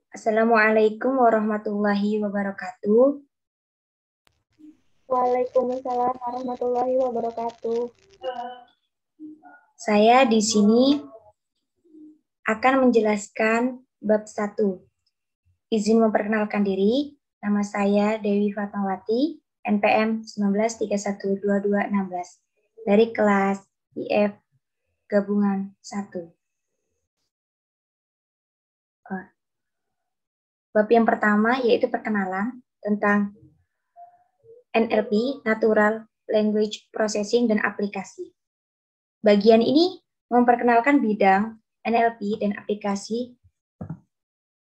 Assalamualaikum warahmatullahi wabarakatuh. Waalaikumsalam warahmatullahi wabarakatuh. Saya di sini akan menjelaskan bab 1. Izin memperkenalkan diri. Nama saya Dewi Fatmawati, NPM 19312216 dari kelas IF Gabungan 1. Bab yang pertama yaitu perkenalan tentang NLP, Natural Language Processing dan aplikasi. Bagian ini memperkenalkan bidang NLP dan aplikasi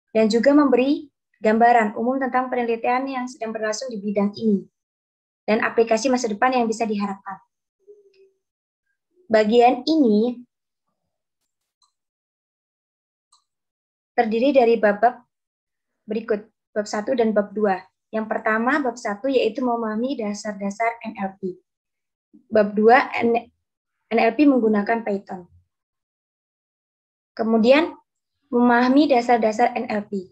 dan juga memberi gambaran umum tentang penelitian yang sedang berlangsung di bidang ini dan aplikasi masa depan yang bisa diharapkan. Bagian ini terdiri dari bab-bab berikut, bab 1 dan bab 2. Yang pertama, bab 1 yaitu memahami dasar-dasar NLP. Bab 2, NLP menggunakan Python. Kemudian, memahami dasar-dasar NLP.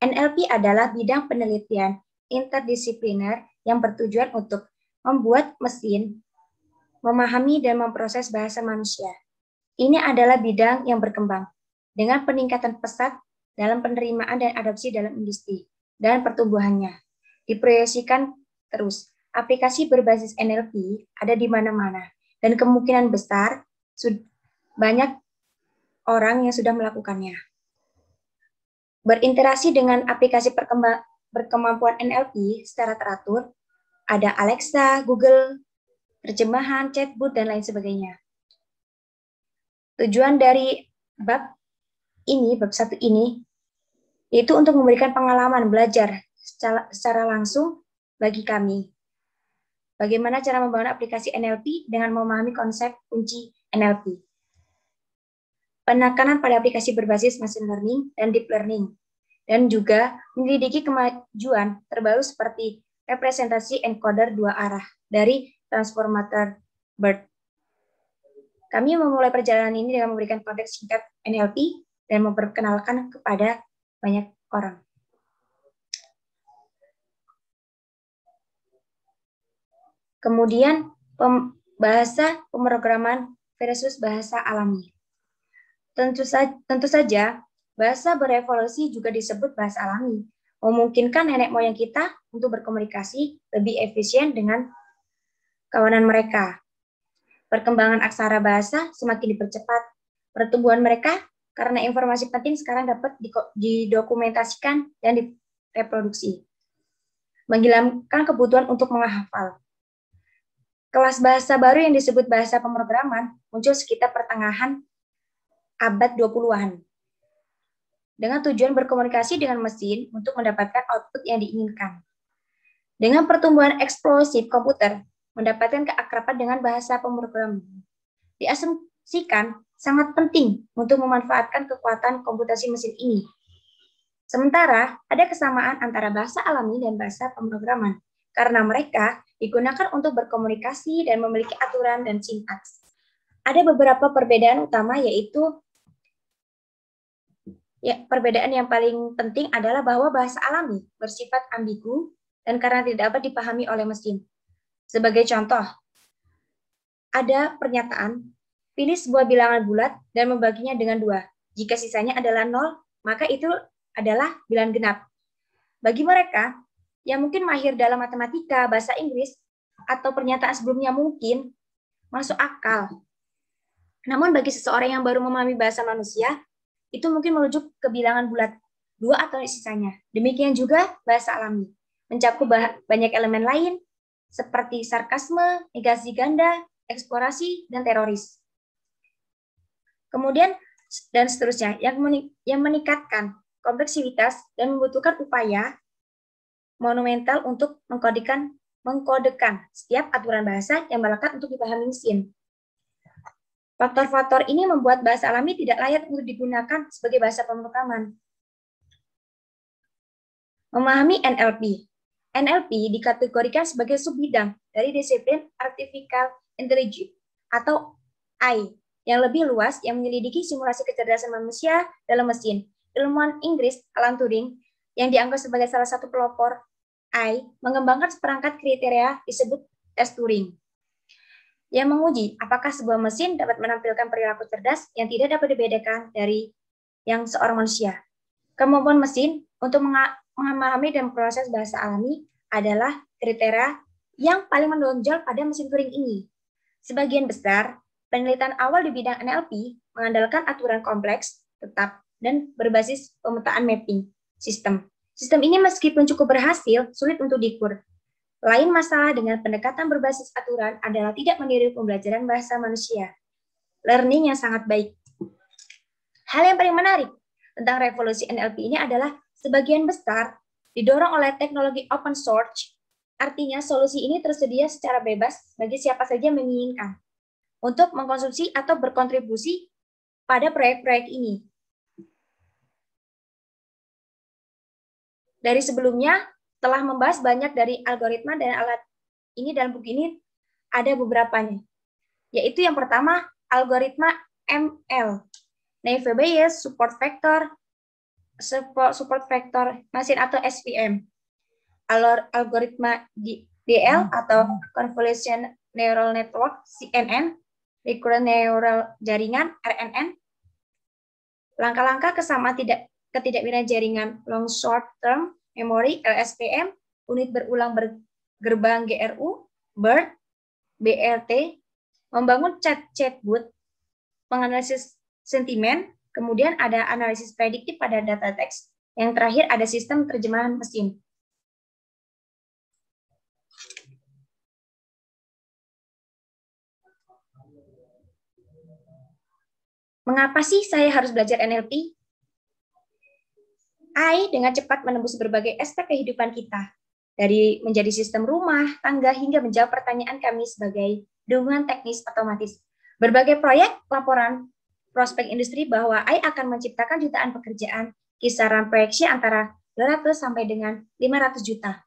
NLP adalah bidang penelitian interdisipliner yang bertujuan untuk membuat mesin memahami dan memproses bahasa manusia. Ini adalah bidang yang berkembang dengan peningkatan pesat dalam penerimaan dan adopsi dalam industri dan pertumbuhannya. Diproyeksikan terus. Aplikasi berbasis NLP ada di mana-mana dan kemungkinan besar banyak orang yang sudah melakukannya. Berinteraksi dengan aplikasi berkemampuan NLP secara teratur, ada Alexa, Google, terjemahan, chatbot, dan lain sebagainya. Tujuan dari bab 1 ini, yaitu untuk memberikan pengalaman belajar secara langsung bagi kami. Bagaimana cara membangun aplikasi NLP dengan memahami konsep kunci NLP. Penekanan pada aplikasi berbasis machine learning dan deep learning, dan juga menyelidiki kemajuan terbaru seperti representasi encoder dua arah dari transformator BERT. Kami memulai perjalanan ini dengan memberikan konteks singkat NLP dan memperkenalkan kepada banyak orang. Kemudian bahasa pemrograman versus bahasa alami. Tentu saja, bahasa berevolusi juga disebut bahasa alami, memungkinkan nenek moyang kita untuk berkomunikasi lebih efisien dengan kawanan mereka. Perkembangan aksara bahasa semakin dipercepat. Pertumbuhan mereka karena informasi penting sekarang dapat didokumentasikan dan direproduksi. Menghilangkan kebutuhan untuk menghafal. Kelas bahasa baru yang disebut bahasa pemrograman muncul sekitar pertengahan abad 20-an. Dengan tujuan berkomunikasi dengan mesin untuk mendapatkan output yang diinginkan. Dengan pertumbuhan eksplosif komputer, mendapatkan keakraban dengan bahasa pemrograman. Diasumsikan sangat penting untuk memanfaatkan kekuatan komputasi mesin ini. Sementara, ada kesamaan antara bahasa alami dan bahasa pemrograman, karena mereka digunakan untuk berkomunikasi dan memiliki aturan dan sintaks. Ada beberapa perbedaan utama, yaitu perbedaan yang paling penting adalah bahwa bahasa alami bersifat ambigu dan karena tidak dapat dipahami oleh mesin. Sebagai contoh, ada pernyataan, pilih sebuah bilangan bulat dan membaginya dengan 2. Jika sisanya adalah 0, maka itu adalah bilangan genap. Bagi mereka yang mungkin mahir dalam matematika, bahasa Inggris, atau pernyataan sebelumnya mungkin masuk akal. Namun bagi seseorang yang baru memahami bahasa manusia, itu mungkin merujuk ke bilangan bulat 2 atau sisanya. Demikian juga bahasa alami, mencakup banyak elemen lain seperti sarkasme, negasi ganda, eksplorasi, dan teroris. Kemudian dan seterusnya yang meningkatkan kompleksitas dan membutuhkan upaya monumental untuk mengkodekan setiap aturan bahasa yang melekat untuk dipahami mesin. Faktor-faktor ini membuat bahasa alami tidak layak untuk digunakan sebagai bahasa pemrograman. Memahami NLP. NLP dikategorikan sebagai subbidang dari disiplin Artificial Intelligence atau AI yang lebih luas yang menyelidiki simulasi kecerdasan manusia dalam mesin ilmuwan Inggris Alan Turing yang dianggap sebagai salah satu pelopor AI mengembangkan seperangkat kriteria disebut tes Turing yang menguji apakah sebuah mesin dapat menampilkan perilaku cerdas yang tidak dapat dibedakan dari yang seorang manusia. Kemampuan mesin untuk memahami dan memproses bahasa alami adalah kriteria yang paling menonjol pada mesin Turing ini. Sebagian besar penelitian awal di bidang NLP mengandalkan aturan kompleks, tetap, dan berbasis pemetaan mapping sistem. Sistem ini meskipun cukup berhasil, sulit untuk diukur. Lain masalah dengan pendekatan berbasis aturan adalah tidak meniru pembelajaran bahasa manusia. Learning yang sangat baik. Hal yang paling menarik tentang revolusi NLP ini adalah sebagian besar didorong oleh teknologi open source. Artinya solusi ini tersedia secara bebas bagi siapa saja yang menginginkan untuk mengkonsumsi atau berkontribusi pada proyek-proyek ini. Dari sebelumnya, telah membahas banyak dari algoritma dan alat ini dalam buku ini ada beberapanya. Yaitu yang pertama, algoritma ML. Naive Bayes, support vector machine atau SVM. Algoritma DL atau Convolution Neural Network, CNN, Recurrent Neural Jaringan, RNN, langkah-langkah ketidakbinaan jaringan long short term memory, LSTM, unit berulang bergerbang GRU, BERT, BRT, membangun chatbot, menganalisis sentimen, kemudian ada analisis prediktif pada data teks, yang terakhir ada sistem terjemahan mesin. Mengapa sih saya harus belajar NLP? AI dengan cepat menembus berbagai aspek kehidupan kita, dari menjadi sistem rumah, tangga, hingga menjawab pertanyaan kami sebagai dukungan teknis otomatis. Berbagai proyek laporan prospek industri bahwa AI akan menciptakan jutaan pekerjaan, kisaran proyeksi antara 200 sampai dengan 500 juta.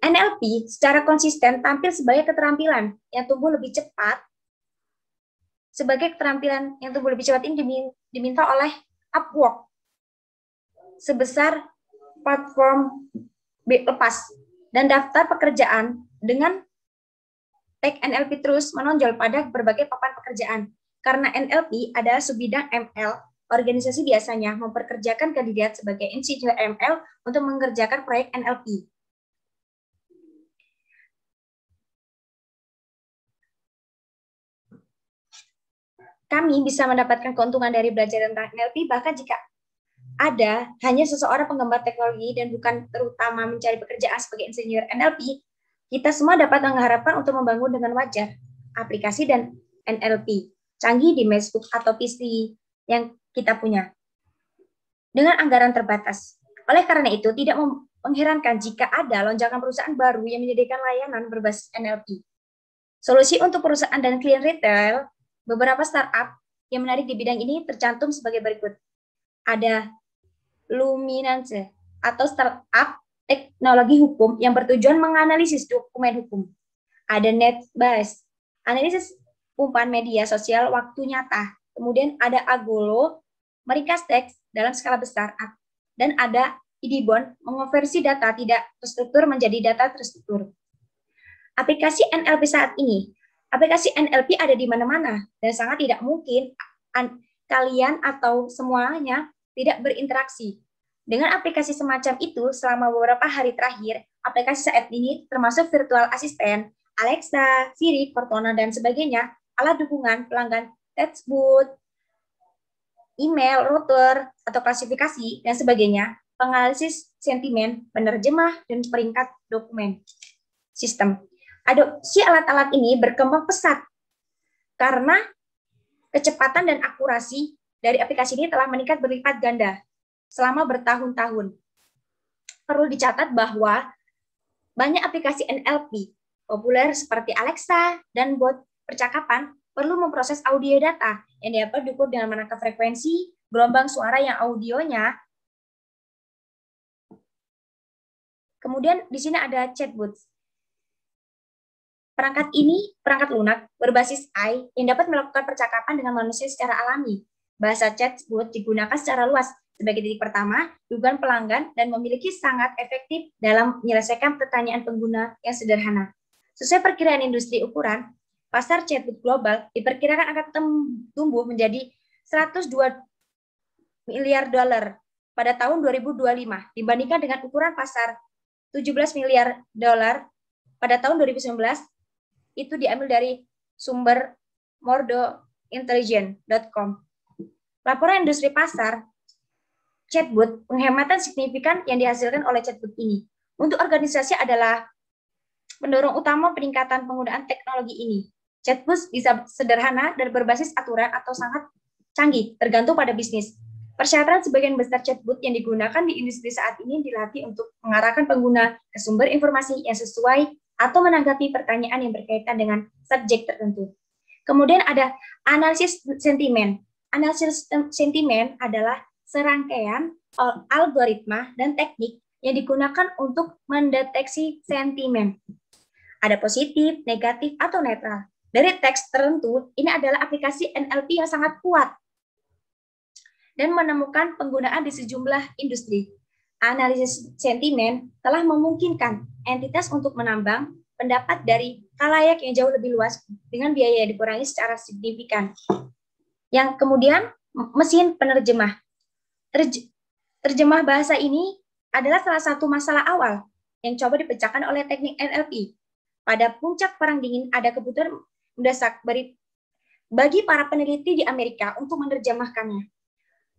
NLP secara konsisten tampil sebagai keterampilan yang tumbuh lebih cepat. Sebagai keterampilan yang tumbuh lebih cepat ini diminta oleh Upwork sebesar platform lepas dan daftar pekerjaan dengan tag NLP terus menonjol pada berbagai papan pekerjaan. Karena NLP adalah subbidang ML, organisasi biasanya memperkerjakan kandidat sebagai insinyur ML untuk mengerjakan proyek NLP. Kami bisa mendapatkan keuntungan dari belajar tentang NLP bahkan jika ada hanya seseorang penggemar teknologi dan bukan terutama mencari pekerjaan sebagai insinyur NLP, kita semua dapat mengharapkan untuk membangun dengan wajar aplikasi dan NLP canggih di MacBook atau PC yang kita punya dengan anggaran terbatas. Oleh karena itu, tidak mengherankan jika ada lonjakan perusahaan baru yang menyediakan layanan berbasis NLP. Solusi untuk perusahaan dan klien retail, beberapa startup yang menarik di bidang ini tercantum sebagai berikut. Ada Luminance atau startup teknologi hukum yang bertujuan menganalisis dokumen hukum. Ada NetBase, analisis umpan media sosial waktu nyata. Kemudian ada Agolo, meringkas teks dalam skala besar. Dan ada Idibon, mengonversi data tidak terstruktur menjadi data terstruktur. Aplikasi NLP saat ini, aplikasi NLP ada di mana-mana dan sangat tidak mungkin kalian atau semuanya tidak berinteraksi. Dengan aplikasi semacam itu, selama beberapa hari terakhir, aplikasi saat ini termasuk virtual assistant, Alexa, Siri, Cortana, dan sebagainya, alat dukungan, pelanggan, textbook, email, router, atau klasifikasi, dan sebagainya, penganalisis sentimen, penerjemah, dan peringkat dokumen sistem. Adopsi alat-alat ini berkembang pesat karena kecepatan dan akurasi dari aplikasi ini telah meningkat berlipat ganda selama bertahun-tahun. Perlu dicatat bahwa banyak aplikasi NLP populer seperti Alexa dan bot percakapan perlu memproses audio data yang dapat diukur dengan menangkap frekuensi, gelombang suara yang audionya. Kemudian di sini ada chatbot. Perangkat ini perangkat lunak berbasis AI yang dapat melakukan percakapan dengan manusia secara alami. Bahasa chatbot digunakan secara luas Sebagai titik pertama, dugaan pelanggan dan memiliki sangat efektif dalam menyelesaikan pertanyaan pengguna yang sederhana. Sesuai perkiraan industri ukuran, pasar chatbot global diperkirakan akan tumbuh menjadi 102 miliar dolar pada tahun 2025 dibandingkan dengan ukuran pasar 17 miliar dolar pada tahun 2019. Itu diambil dari sumber mordointelligence.com. Laporan industri pasar chatbot, penghematan signifikan yang dihasilkan oleh chatbot ini. Untuk organisasi adalah pendorong utama peningkatan penggunaan teknologi ini. Chatbot bisa sederhana dan berbasis aturan atau sangat canggih, tergantung pada bisnis. Persyaratan sebagian besar chatbot yang digunakan di industri saat ini dilatih untuk mengarahkan pengguna ke sumber informasi yang sesuai atau menanggapi pertanyaan yang berkaitan dengan subjek tertentu. Kemudian ada analisis sentimen. Analisis sentimen adalah serangkaian algoritma dan teknik yang digunakan untuk mendeteksi sentimen. Ada positif, negatif, atau netral. Dari teks tertentu, ini adalah aplikasi NLP yang sangat kuat dan menemukan penggunaan di sejumlah industri. Analisis sentimen telah memungkinkan entitas untuk menambang pendapat dari khalayak yang jauh lebih luas dengan biaya yang dikurangi secara signifikan. Yang kemudian, mesin penerjemah. Terjemah bahasa ini adalah salah satu masalah awal yang coba dipecahkan oleh teknik NLP. Pada puncak Perang Dingin ada kebutuhan mendesak bagi para peneliti di Amerika untuk menerjemahkannya.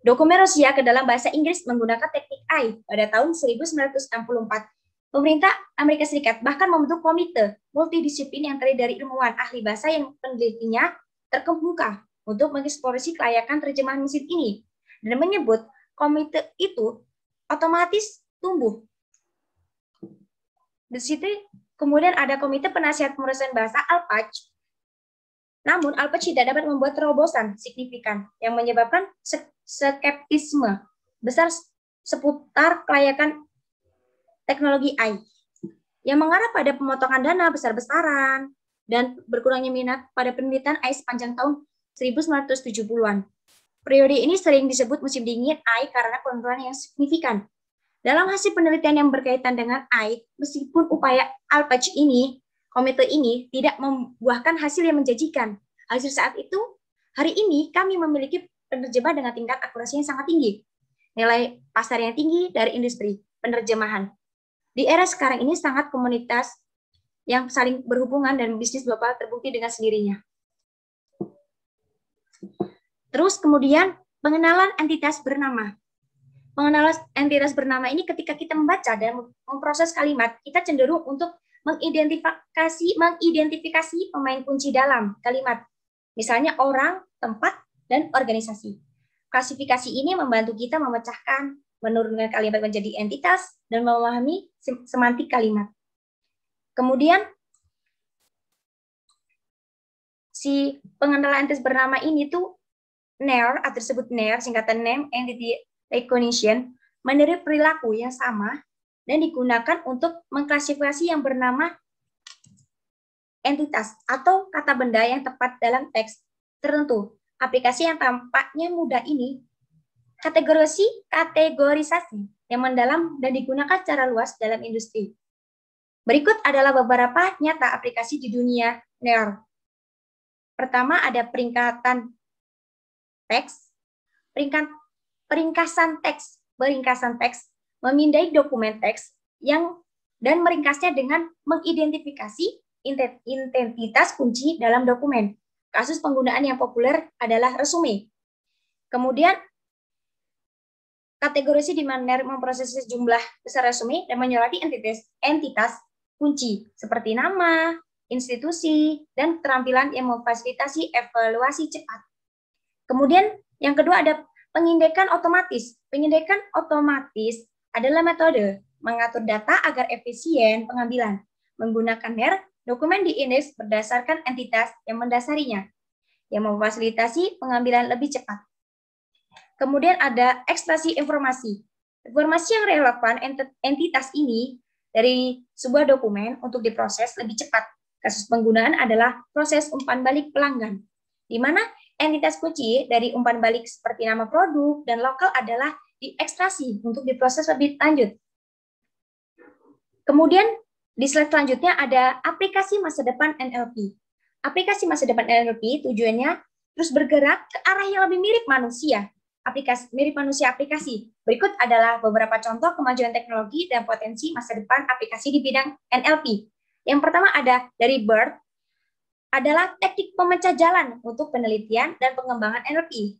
Dokumen Rusia ke dalam bahasa Inggris menggunakan teknik AI pada tahun 1964. Pemerintah Amerika Serikat bahkan membentuk komite multidisiplin yang terdiri dari ilmuwan ahli bahasa yang penelitinya terkemuka untuk mengeksplorasi kelayakan terjemahan mesin ini dan menyebut komite itu otomatis tumbuh. Di situ kemudian ada komite penasihat pemerosotan bahasa Alpach. Namun Alpach tidak dapat membuat terobosan signifikan yang menyebabkan skeptisme besar seputar kelayakan teknologi AI yang mengarah pada pemotongan dana besar-besaran dan berkurangnya minat pada penelitian AI sepanjang tahun 1970-an. Periode ini sering disebut musim dingin AI karena penurunan yang signifikan. Dalam hasil penelitian yang berkaitan dengan AI, meskipun upaya Alpach ini, komite ini tidak membuahkan hasil yang menjanjikan. Hasil saat itu, hari ini kami memiliki penerjemah dengan tingkat akurasi yang sangat tinggi. Nilai pasar yang tinggi dari industri penerjemahan. Di era sekarang ini sangat komunitas yang saling berhubungan dan bisnis global terbukti dengan sendirinya. Terus kemudian pengenalan entitas bernama. Pengenalan entitas bernama ini ketika kita membaca dan memproses kalimat, kita cenderung untuk mengidentifikasi pemain kunci dalam kalimat. Misalnya orang, tempat, dan organisasi. Klasifikasi ini membantu kita memecahkan, menurunkan kalimat menjadi entitas, dan memahami semantik kalimat. Kemudian, si pengenalan entitas bernama ini tuh NER, atau disebut NER, singkatan Name Entity Recognition, meniru perilaku yang sama dan digunakan untuk mengklasifikasi yang bernama entitas atau kata benda yang tepat dalam teks tertentu. Aplikasi yang tampaknya mudah ini kategorisasi yang mendalam dan digunakan secara luas dalam industri. Berikut adalah beberapa nyata aplikasi di dunia NER. Pertama ada peringkasan teks, peringkasan teks, memindai dokumen teks dan meringkasnya dengan mengidentifikasi identitas kunci dalam dokumen. Kasus penggunaan yang populer adalah resume. Kemudian kategorisi di mana memproses sejumlah besar resume dan menyoroti entitas kunci seperti nama, institusi, dan keterampilan yang memfasilitasi evaluasi cepat. Kemudian yang kedua ada pengindekan otomatis. Pengindekan otomatis adalah metode mengatur data agar efisien pengambilan. Menggunakan NER, dokumen diindeks berdasarkan entitas yang mendasarinya, yang memfasilitasi pengambilan lebih cepat. Kemudian ada ekstraksi informasi. Informasi yang relevan entitas ini dari sebuah dokumen untuk diproses lebih cepat. Kasus penggunaan adalah proses umpan balik pelanggan, di mana entitas kunci dari umpan balik seperti nama produk dan lokal adalah diekstraksi untuk diproses lebih lanjut. Kemudian di slide selanjutnya ada aplikasi masa depan NLP. Aplikasi masa depan NLP tujuannya terus bergerak ke arah yang lebih mirip manusia. Mirip manusia aplikasi. Berikut adalah beberapa contoh kemajuan teknologi dan potensi masa depan aplikasi di bidang NLP. Yang pertama ada dari BERT, adalah teknik pemecah jalan untuk penelitian dan pengembangan NLP.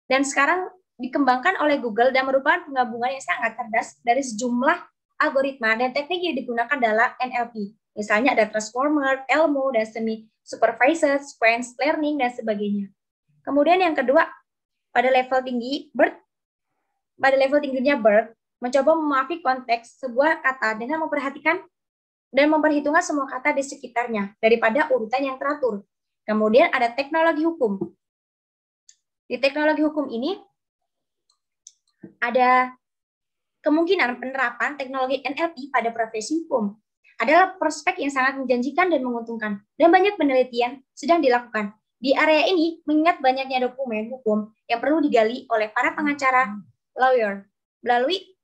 Dan sekarang dikembangkan oleh Google dan merupakan penggabungan yang sangat cerdas dari sejumlah algoritma dan teknik yang digunakan dalam NLP. Misalnya ada transformer, Elmo, dan semi-supervised, sequence learning, dan sebagainya. Kemudian yang kedua, pada level tingginya BERT, mencoba memahami konteks sebuah kata dengan memperhatikan dan memperhitungkan semua kata di sekitarnya daripada urutan yang teratur. Kemudian ada teknologi hukum. Di teknologi hukum ini ada kemungkinan penerapan teknologi NLP pada profesi hukum. Adalah prospek yang sangat menjanjikan dan menguntungkan, dan banyak penelitian sedang dilakukan. Di area ini, mengingat banyaknya dokumen hukum yang perlu digali oleh para pengacara lawyer melalui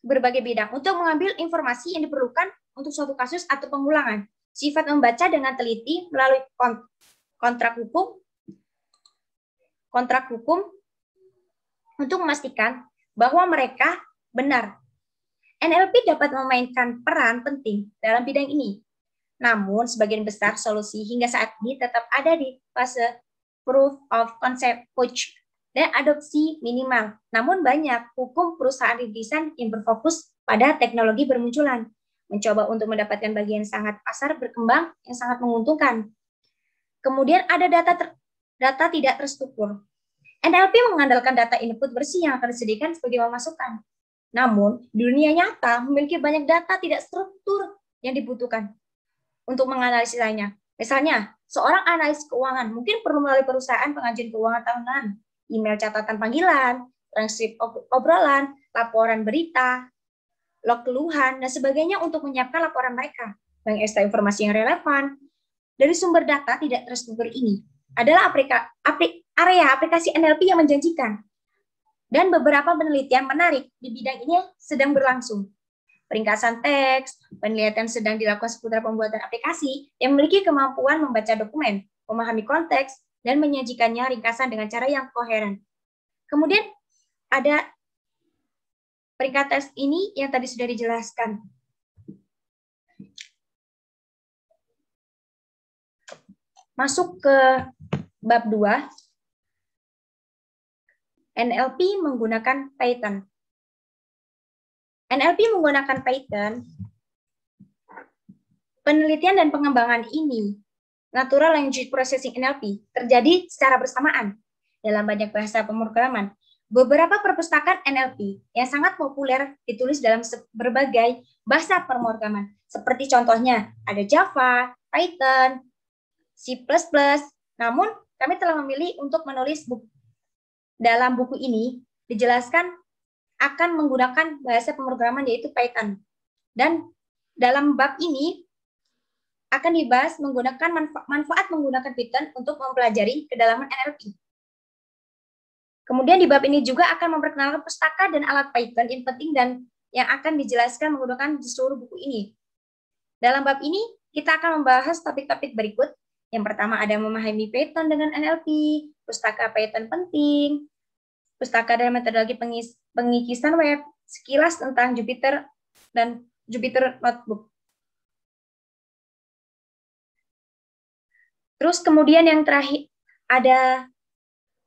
berbagai bidang untuk mengambil informasi yang diperlukan untuk suatu kasus atau pengulangan. Sifat membaca dengan teliti melalui kontrak hukum untuk memastikan bahwa mereka benar. NLP dapat memainkan peran penting dalam bidang ini. Namun, sebagian besar solusi hingga saat ini tetap ada di fase proof of concept push dan adopsi minimal. Namun, banyak hukum perusahaan rintisan yang berfokus pada teknologi bermunculan, mencoba untuk mendapatkan bagian sangat pasar berkembang yang sangat menguntungkan. Kemudian ada data tidak terstruktur. NLP mengandalkan data input bersih yang akan disediakan sebagai masukan. Namun, dunia nyata memiliki banyak data tidak struktur yang dibutuhkan untuk menganalisisnya. Misalnya, seorang analis keuangan mungkin perlu melalui perusahaan pengajian keuangan tahunan, email catatan panggilan, transkrip obrolan, laporan berita, log keluhan, dan sebagainya untuk menyiapkan laporan mereka. Mengekstrak informasi yang relevan dari sumber data tidak terstruktur ini adalah area aplikasi NLP yang menjanjikan. Dan beberapa penelitian menarik di bidang ini sedang berlangsung. Peringkasan teks, penelitian sedang dilakukan seputar pembuatan aplikasi yang memiliki kemampuan membaca dokumen, memahami konteks, dan menyajikannya ringkasan dengan cara yang koheren. Kemudian ada peringkat tes ini yang tadi sudah dijelaskan. Masuk ke bab 2, NLP menggunakan Python. NLP menggunakan Python, penelitian dan pengembangan ini, Natural Language Processing NLP, terjadi secara bersamaan dalam banyak bahasa pemrograman. Beberapa perpustakaan NLP yang sangat populer ditulis dalam berbagai bahasa pemrograman, seperti contohnya ada Java, Python, C++. Namun, kami telah memilih untuk menulis dalam buku ini dijelaskan akan menggunakan bahasa pemrograman yaitu Python. Dan dalam bab ini akan dibahas menggunakan manfaat menggunakan Python untuk mempelajari kedalaman NLP. Kemudian di bab ini juga akan memperkenalkan pustaka dan alat Python yang penting dan yang akan dijelaskan menggunakan di seluruh buku ini. Dalam bab ini kita akan membahas topik-topik berikut. Yang pertama ada memahami Python dengan NLP, pustaka Python penting, pustaka dan metodologi pengikisan web, sekilas tentang Jupyter dan Jupyter Notebook. Terus kemudian yang terakhir ada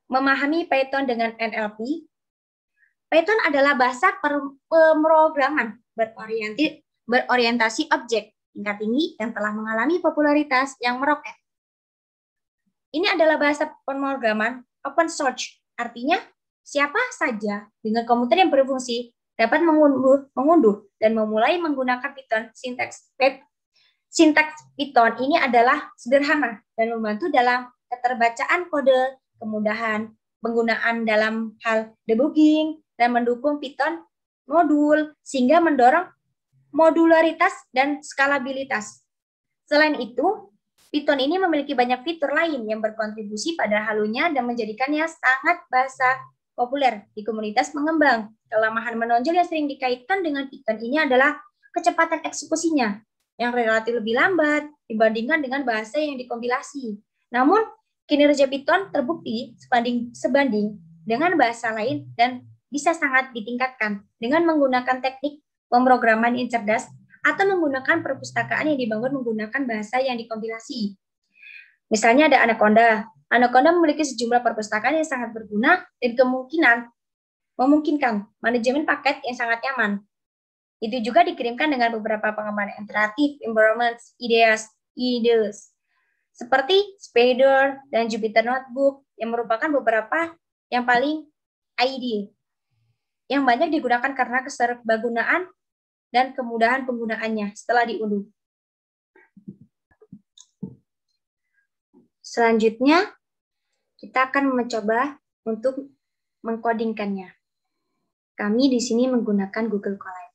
memahami Python dengan NLP. Python adalah bahasa pemrograman berorientasi objek tingkat tinggi yang telah mengalami popularitas yang meroket. Ini adalah bahasa pemrograman open source, artinya siapa saja dengan komputer yang berfungsi dapat mengunduh dan memulai menggunakan Python. Sintaks Python ini adalah sederhana dan membantu dalam keterbacaan kode, kemudahan penggunaan dalam hal debugging, dan mendukung Python modul sehingga mendorong modularitas dan skalabilitas. Selain itu, Python ini memiliki banyak fitur lain yang berkontribusi pada halunya dan menjadikannya sangat bahasa populer di komunitas pengembang. Kelemahan menonjol yang sering dikaitkan dengan Python ini adalah kecepatan eksekusinya yang relatif lebih lambat dibandingkan dengan bahasa yang dikompilasi. Namun, kinerja Python terbukti sebanding dengan bahasa lain dan bisa sangat ditingkatkan dengan menggunakan teknik pemrograman yang cerdas atau menggunakan perpustakaan yang dibangun menggunakan bahasa yang dikompilasi. Misalnya ada Anaconda. Anaconda memiliki sejumlah perpustakaan yang sangat berguna dan memungkinkan manajemen paket yang sangat nyaman. Itu juga dikirimkan dengan beberapa pengembangan interaktif, environments, ideas, seperti Spider dan Jupyter Notebook yang merupakan beberapa yang paling ideal, yang banyak digunakan karena keserbagunaan dan kemudahan penggunaannya setelah diunduh. Selanjutnya, kita akan mencoba untuk mengkodingkannya. Kami di sini menggunakan Google Colab.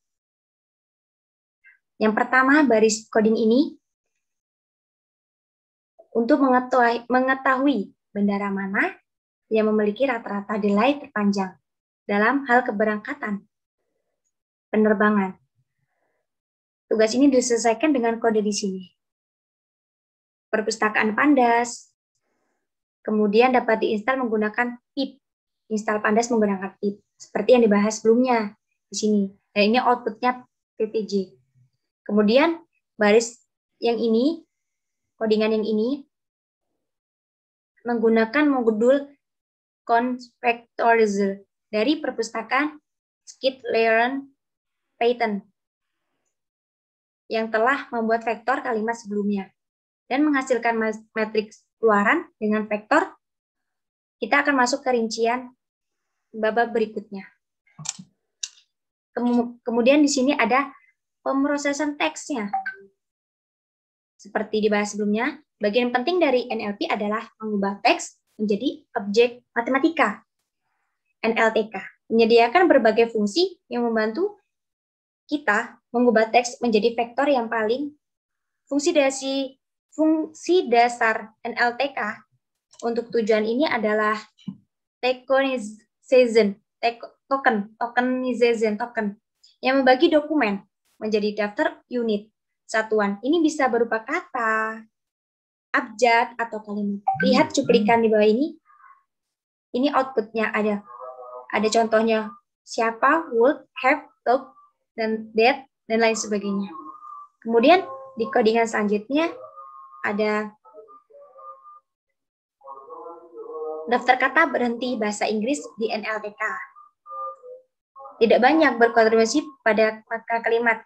Yang pertama, baris coding ini untuk mengetahui bendara mana yang memiliki rata-rata delay terpanjang dalam hal keberangkatan penerbangan. Tugas ini diselesaikan dengan kode di sini. Perpustakaan Pandas, kemudian dapat diinstal menggunakan pip. Install Pandas menggunakan pip, seperti yang dibahas sebelumnya di sini. Dan ini outputnya PPG. Kemudian baris yang ini, codingan yang ini, menggunakan modul Convectorizer dari perpustakaan Scikit-Learn Python yang telah membuat vektor kalimat sebelumnya dan menghasilkan matriks keluaran dengan vektor. Kita akan masuk ke rincian babak berikutnya. Kemudian di sini ada pemrosesan teksnya. Seperti dibahas sebelumnya, bagian penting dari NLP adalah mengubah teks menjadi objek matematika. NLTK menyediakan berbagai fungsi yang membantu kita mengubah teks menjadi vektor yang paling fungsi dasar NLTK untuk tujuan ini adalah tokenization yang membagi dokumen menjadi daftar unit satuan. Ini bisa berupa kata, abjad, atau kalimat. Lihat cuplikan di bawah ini. Ini outputnya ada contohnya siapa, would, have, talk, dan that, dan lain sebagainya. Kemudian di codingan selanjutnya ada daftar kata berhenti bahasa Inggris di NLTK. Tidak banyak berkontribusi pada maka kalimat.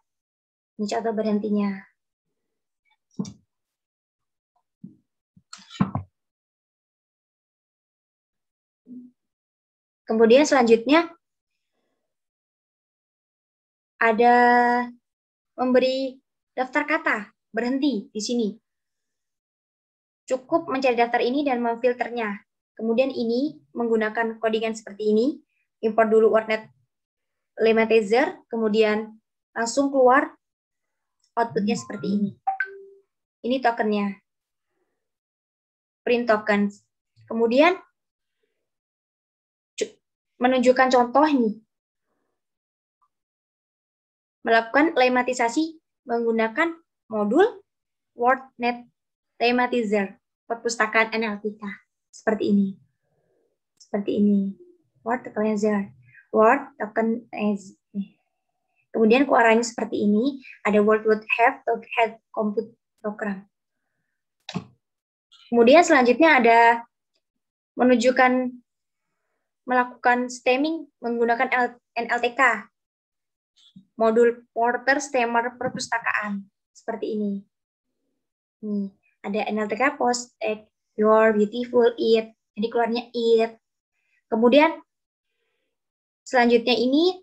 Ini contoh berhentinya. Kemudian selanjutnya ada memberi daftar kata berhenti di sini. Cukup mencari daftar ini dan memfilternya. Kemudian ini menggunakan codingan seperti ini. Import dulu WordNet lematizer, kemudian langsung keluar outputnya seperti ini. Ini tokennya. Print tokens. Kemudian menunjukkan contoh ini. Melakukan lematisasi menggunakan modul WordNet lematizer, perpustakaan NLTK. Seperti ini. Seperti ini. Word tokenizer. Word tokenizer. Kemudian keluarannya seperti ini. Ada word would have, talk, had, compute, program. Kemudian selanjutnya ada melakukan stemming menggunakan NLTK. Modul Porter Stemmer perpustakaan. Seperti ini. Nih, ada NLTK post, your, beautiful, it. Jadi keluarnya it. Kemudian selanjutnya ini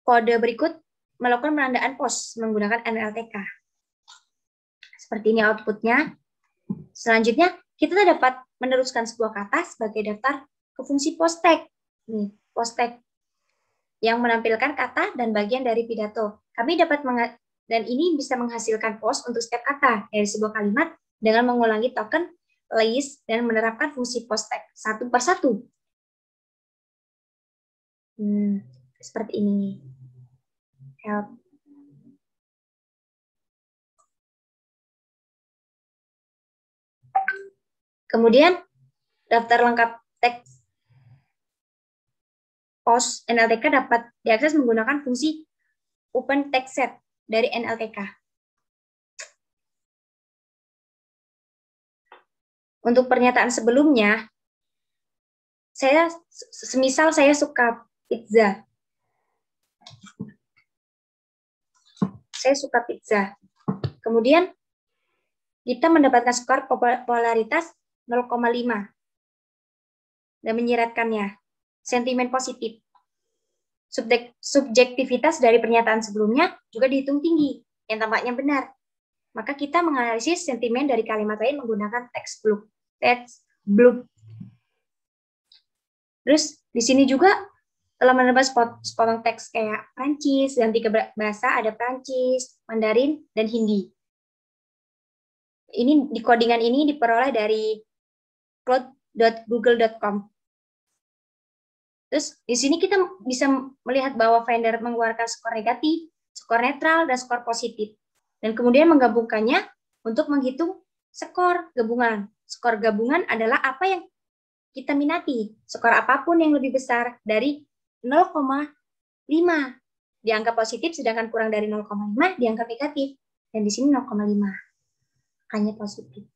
kode berikut melakukan penandaan post menggunakan NLTK. Seperti ini outputnya. Selanjutnya kita dapat meneruskan sebuah kata sebagai daftar ke fungsi post tag. Nih, post tag yang menampilkan kata dan bagian dari pidato. Kami dapat dan ini bisa menghasilkan post untuk setiap kata dari sebuah kalimat dengan mengulangi token, list, dan menerapkan fungsi post tag satu per satu. Seperti ini. Help. Kemudian, daftar lengkap teks POS NLTK dapat diakses menggunakan fungsi Open Text Set dari NLTK. Untuk pernyataan sebelumnya, semisal saya suka pizza. Saya suka pizza. Kemudian kita mendapatkan skor popularitas 0,5 dan menyiratkannya. Sentimen positif. Subjektivitas dari pernyataan sebelumnya juga dihitung tinggi, yang tampaknya benar. Maka kita menganalisis sentimen dari kalimat lain menggunakan text block. Terus di sini juga telah menerima sepotong teks kayak Prancis, dan 3 bahasa ada Prancis, Mandarin, dan Hindi. Ini di codingan ini diperoleh dari cloud.google.com. Terus di sini kita bisa melihat bahwa vendor mengeluarkan skor negatif, skor netral, dan skor positif. Dan kemudian menggabungkannya untuk menghitung skor gabungan. Skor gabungan adalah apa yang kita minati. Skor apapun yang lebih besar dari 0,5 dianggap positif, sedangkan kurang dari 0,5 dianggap negatif. Dan di sini 0,5 hanya positif.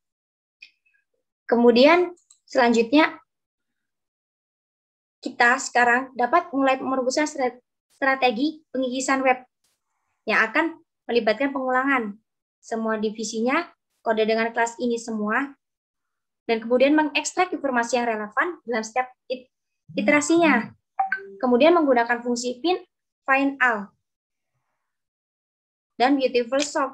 Kemudian selanjutnya kita sekarang dapat mulai merumuskan strategi pengikisan web yang akan melibatkan pengulangan semua divisinya, kode dengan kelas ini semua, dan kemudian mengekstrak informasi yang relevan dalam setiap iterasinya. Kemudian menggunakan fungsi find all dan beautiful shop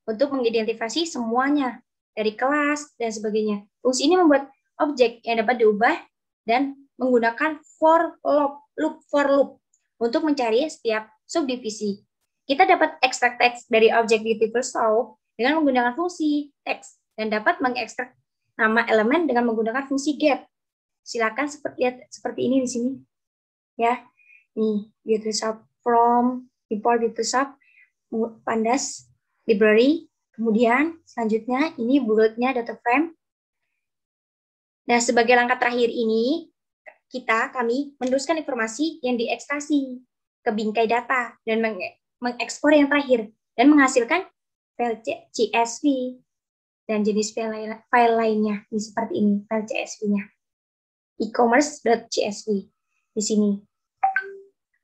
untuk mengidentifikasi semuanya dari kelas dan sebagainya. Fungsi ini membuat objek yang dapat diubah dan menggunakan for loop untuk mencari setiap subdivisi. Kita dapat ekstrak teks dari objek beautiful shop dengan menggunakan fungsi text dan dapat mengekstrak nama elemen dengan menggunakan fungsi get. Silakan lihat seperti ini di sini. Ya. Nih, beautiful shop from import beautiful shop pandas library. Kemudian selanjutnya ini bulletnya data frame. Nah, sebagai langkah terakhir ini kami meneruskan informasi yang diekstraksi ke bingkai data dan mengekspor yang terakhir dan menghasilkan file CSV dan jenis file lainnya ini seperti ini file CSV-nya. e-commerce.csv di sini.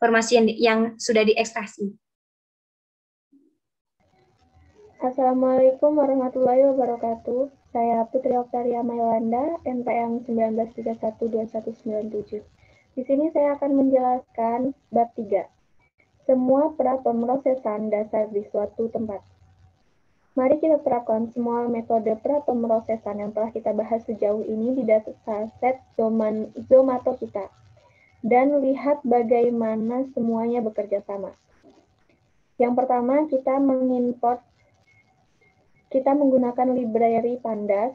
Informasi yang sudah diekstraksi. Assalamualaikum warahmatullahi wabarakatuh. Saya Putri Oktaria Mailanda, NPM 19312197. Di sini saya akan menjelaskan bab 3. Semua pra-pemrosesan dasar di suatu tempat. Mari kita terapkan semua metode pra-pemrosesan yang telah kita bahas sejauh ini di dataset Zomato kita. Dan lihat bagaimana semuanya bekerja sama. Yang pertama, kita menggunakan library Pandas.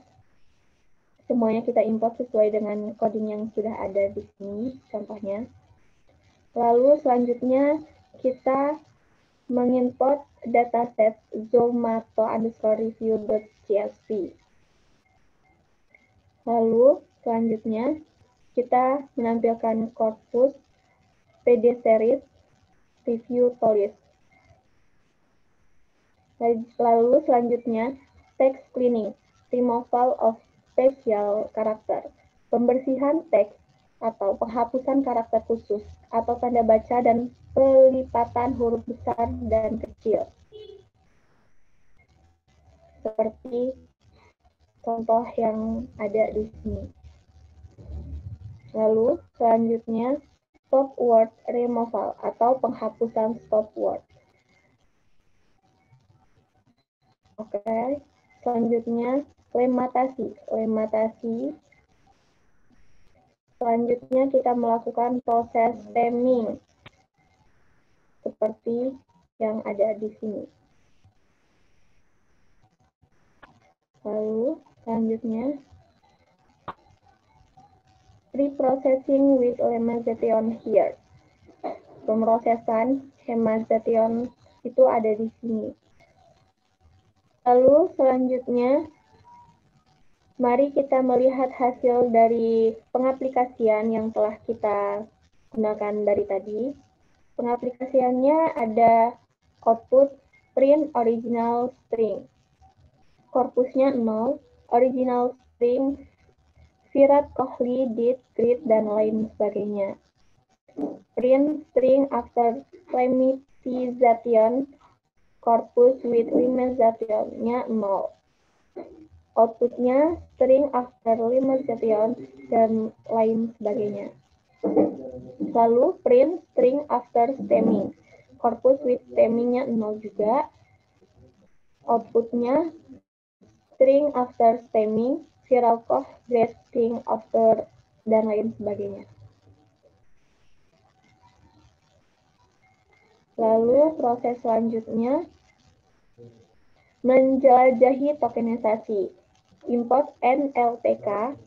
Semuanya kita import sesuai dengan coding yang sudah ada di sini, contohnya. Lalu selanjutnya kita mengimport dataset zomato_review.csv. Lalu selanjutnya kita menampilkan korpus PD series review tulis. Lalu selanjutnya text cleaning, removal of special character, pembersihan teks atau penghapusan karakter khusus atau tanda baca dan pelipatan huruf besar dan kecil. Seperti contoh yang ada di sini. Lalu selanjutnya stop word removal atau penghapusan stop word. Oke, selanjutnya lematasi. Selanjutnya kita melakukan proses stemming seperti yang ada di sini. Lalu selanjutnya Preprocessing with hemazation here. Pemrosesan hemazation itu ada di sini. Lalu selanjutnya, mari kita melihat hasil dari pengaplikasian yang telah kita gunakan dari tadi. Pengaplikasiannya ada output print original string. Korpusnya 0, original string, Virat Kohli, did, greet, dan lain sebagainya. Print string after lemmatization, corpus with lemmatization-nya 0. Outputnya string after lemmatization, dan lain sebagainya. Lalu print string after stemming, corpus with stemming-nya 0 juga. Outputnya string after stemming, Viralkov, greet, string after, dan lain sebagainya. Lalu proses selanjutnya menjelajahi tokenisasi. Import NLTK,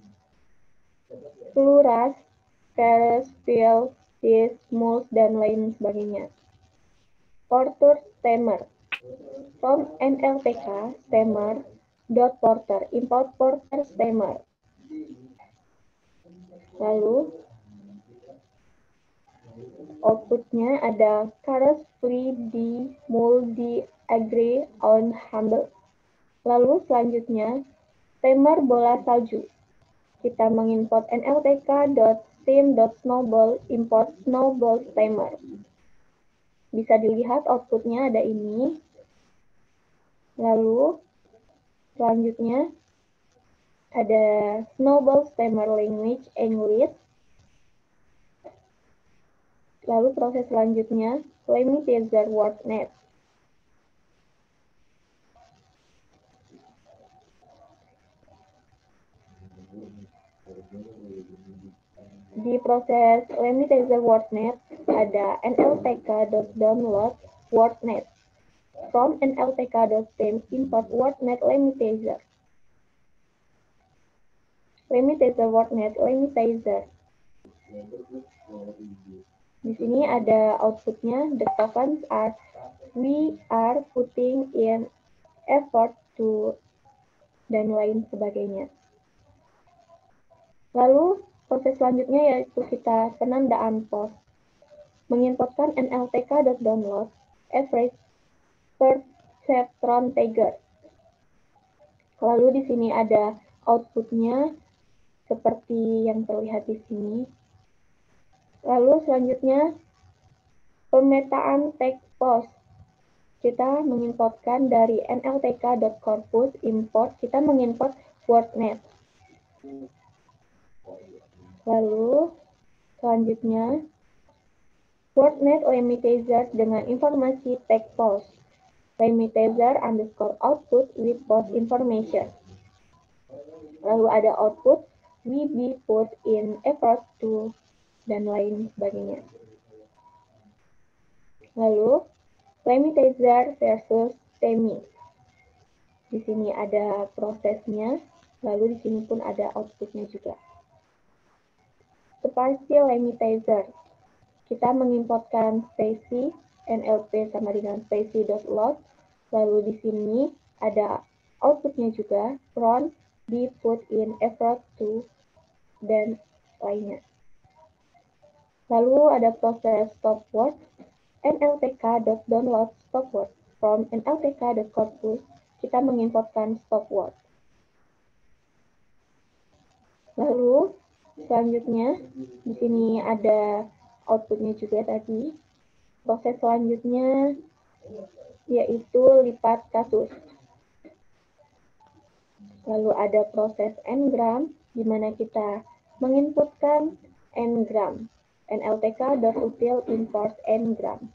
Pluras, Keras, Field, Dis, Mulch, dan lain sebagainya. Porter stemmer. From NLTK stemmer dot porter, import porter stemmer. Lalu outputnya ada Keras, Free, D, Mulch, D, Agree, on, Humble. Lalu selanjutnya stemmer bola salju. Kita mengimport nltk.steam.snowball, import snowball stemmer. Bisa dilihat outputnya ada ini. Lalu selanjutnya ada snowball stemmer language English. Lalu proses selanjutnya lemmatization wordnet. Di proses lemmatization wordnet ada nltk.download wordnet. From nltk.steam import wordnet lemmatization. Lemmatization wordnet lemmatization. Di sini ada outputnya. The tokens are we are putting in effort to, dan lain sebagainya. Lalu proses selanjutnya yaitu kita penandaan post. Menginputkan nltk.download average perceptron tagger. Lalu di sini ada outputnya seperti yang terlihat di sini. Lalu selanjutnya pemetaan tag post. Kita mengimpортkan dari nltk.corpus import, kita mengimport wordnet. Lalu selanjutnya wordnet lemmatization dengan informasi tag post. Lemmatization underscore output with post information. Lalu ada output we be put in effort to, dan lain sebagainya. Lalu lemmatization versus stemming. Di sini ada prosesnya, lalu di sini pun ada outputnya juga. Spatial lemmatization. Kita mengimportkan specie nlp sama dengan specie.load. Lalu di sini ada outputnya juga, from, be put in effort to, dan lainnya. Lalu ada proses stop word, nltk.download stop word. From nltk.corpus, kita mengimportkan stop word. Lalu selanjutnya di sini ada outputnya juga tadi. Proses selanjutnya yaitu lipat kasus. Lalu ada proses ngram, di mana kita menginputkan ngram. nltk.util import ngram.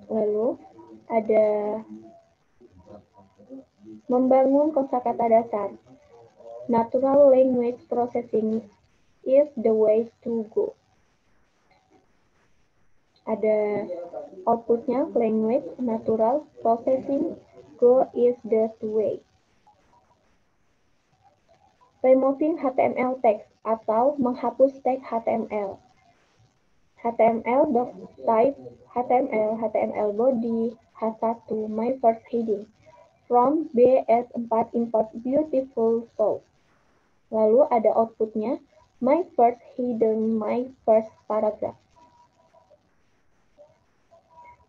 Lalu ada membangun kosakata dasar. Natural language processing is the way to go. Ada outputnya language natural processing, go is the way. Removing HTML text atau menghapus teks HTML. HTML.type, HTML body, H1, my first heading. From BS4 import beautiful soul. Lalu ada outputnya, my first heading, my first paragraph.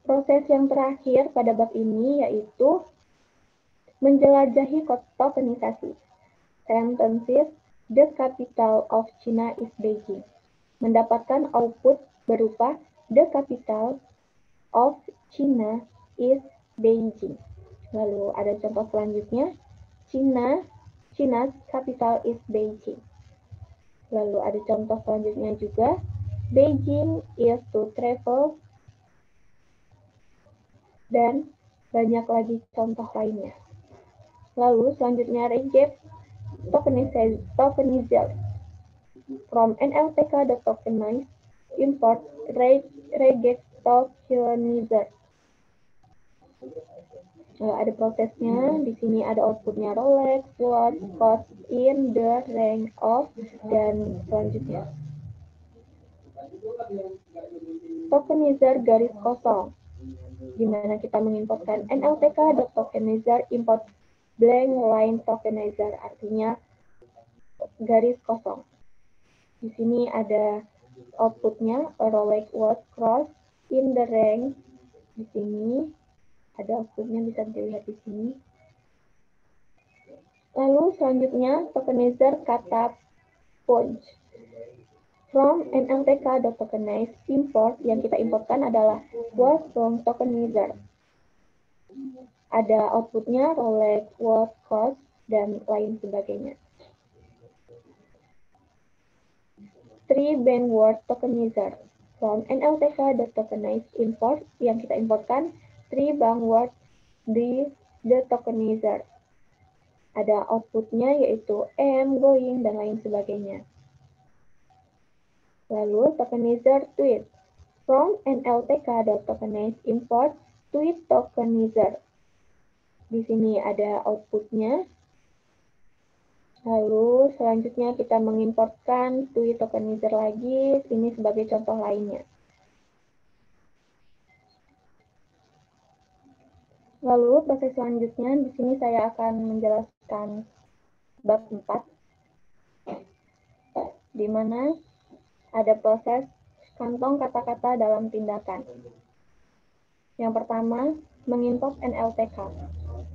Proses yang terakhir pada bab ini yaitu menjelajahi tokenisasi. Sentences, the capital of China is Beijing. Mendapatkan output berupa the capital of China is Beijing. Lalu ada contoh selanjutnya, China's capital is Beijing. Lalu ada contoh selanjutnya juga, Beijing is to travel, dan banyak lagi contoh lainnya. Lalu selanjutnya reject tokenizer. From nltk.tokenize, import reject tokenizer. Ada prosesnya, di sini ada outputnya Rolex, watch, cost, in, the, rank of, dan selanjutnya. Tokenizer garis kosong, di mana kita menginputkan nltk.tokenizer import blank line tokenizer, artinya garis kosong. Di sini ada outputnya Rolex watch cross in the rank. Di sini ada outputnya, bisa dilihat di sini. Lalu selanjutnya tokenizer kata punch. From nltk.tokenize, import yang kita importkan adalah word from tokenizer. Ada outputnya Rolex, watch, cost, dan lain sebagainya. 3 band word tokenizer. From nltk.tokenize, import yang kita importkan 3 band word di the tokenizer. Ada outputnya yaitu am, going, dan lain sebagainya. Lalu tokenizer tweet. From nltk.tokenize, import tweet tokenizer. Di sini ada outputnya. Lalu selanjutnya kita mengimportkan tweet tokenizer lagi. Ini sebagai contoh lainnya. Lalu proses selanjutnya di sini saya akan menjelaskan bab 4, di mana ada proses kantong kata-kata dalam tindakan. Yang pertama, mengimport NLTK.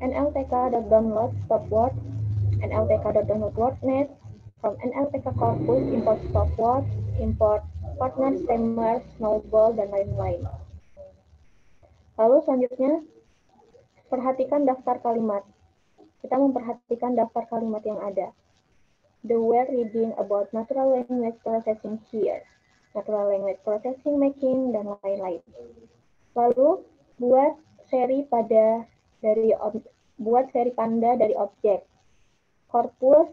nltk.download stopword, nltk.download wordnet, from nltk corpus, import stopword, import partner, stemmer, snowball, dan lain-lain. Lalu selanjutnya, perhatikan daftar kalimat. Kita memperhatikan daftar kalimat yang ada. The we're reading about natural language processing here. Natural language processing, making, dan lain-lain. Lalu, buat seri panda dari objek. Corpus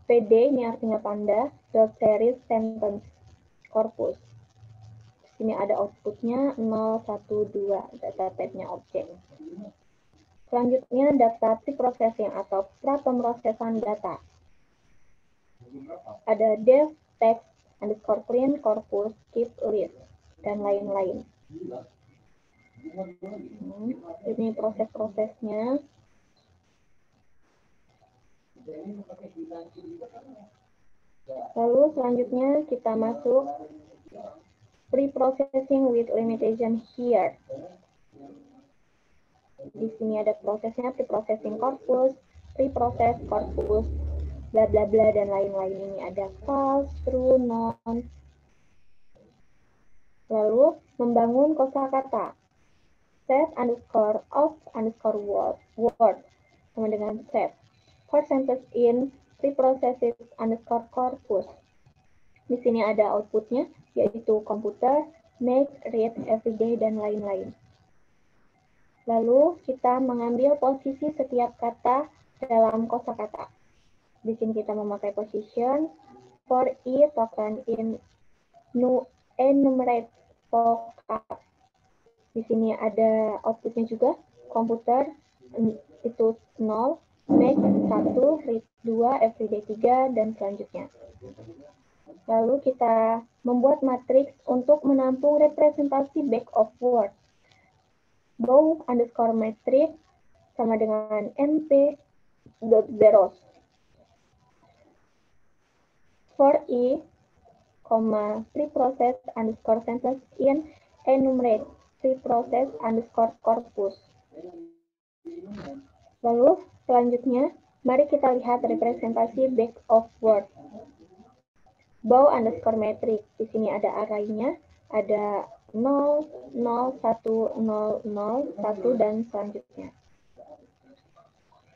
PD, ini artinya panda, dot series sentence corpus. Di sini ada outputnya 0, 1, 2, data type-nya objek. Selanjutnya, data preprocessing atau pra-pemrosesan data. Ada def, text, underscore print, corpus, keep, list, dan lain-lain. Ini proses-prosesnya. Lalu selanjutnya kita masuk pre-processing with limitation here. Di sini ada prosesnya, pre-processing corpus, pre-process corpus, bla bla bla, dan lain-lain. Ini ada false, true, non. Lalu membangun kosakata. Set underscore of underscore word sama dengan set. For sentence in preprocessed underscore corpus. Di sini ada outputnya, yaitu komputer, make, read, everyday, dan lain-lain. Lalu kita mengambil posisi setiap kata dalam kosakata. Di sini kita memakai position for e token in enumerate vocab. Di sini ada outputnya juga, komputer itu 0, make 1, read 2, everyday 3, dan selanjutnya. Lalu kita membuat matriks untuk menampung representasi back of word. Bow underscore matrix sama dengan np.zeros. For i, preprocess underscore sentence in enumerate preprocess underscore corpus. Lalu selanjutnya, mari kita lihat representasi back of word. Bow underscore matrix. Di sini ada arraynya, ada 0, 0, 1, 0, 0, 1, dan selanjutnya.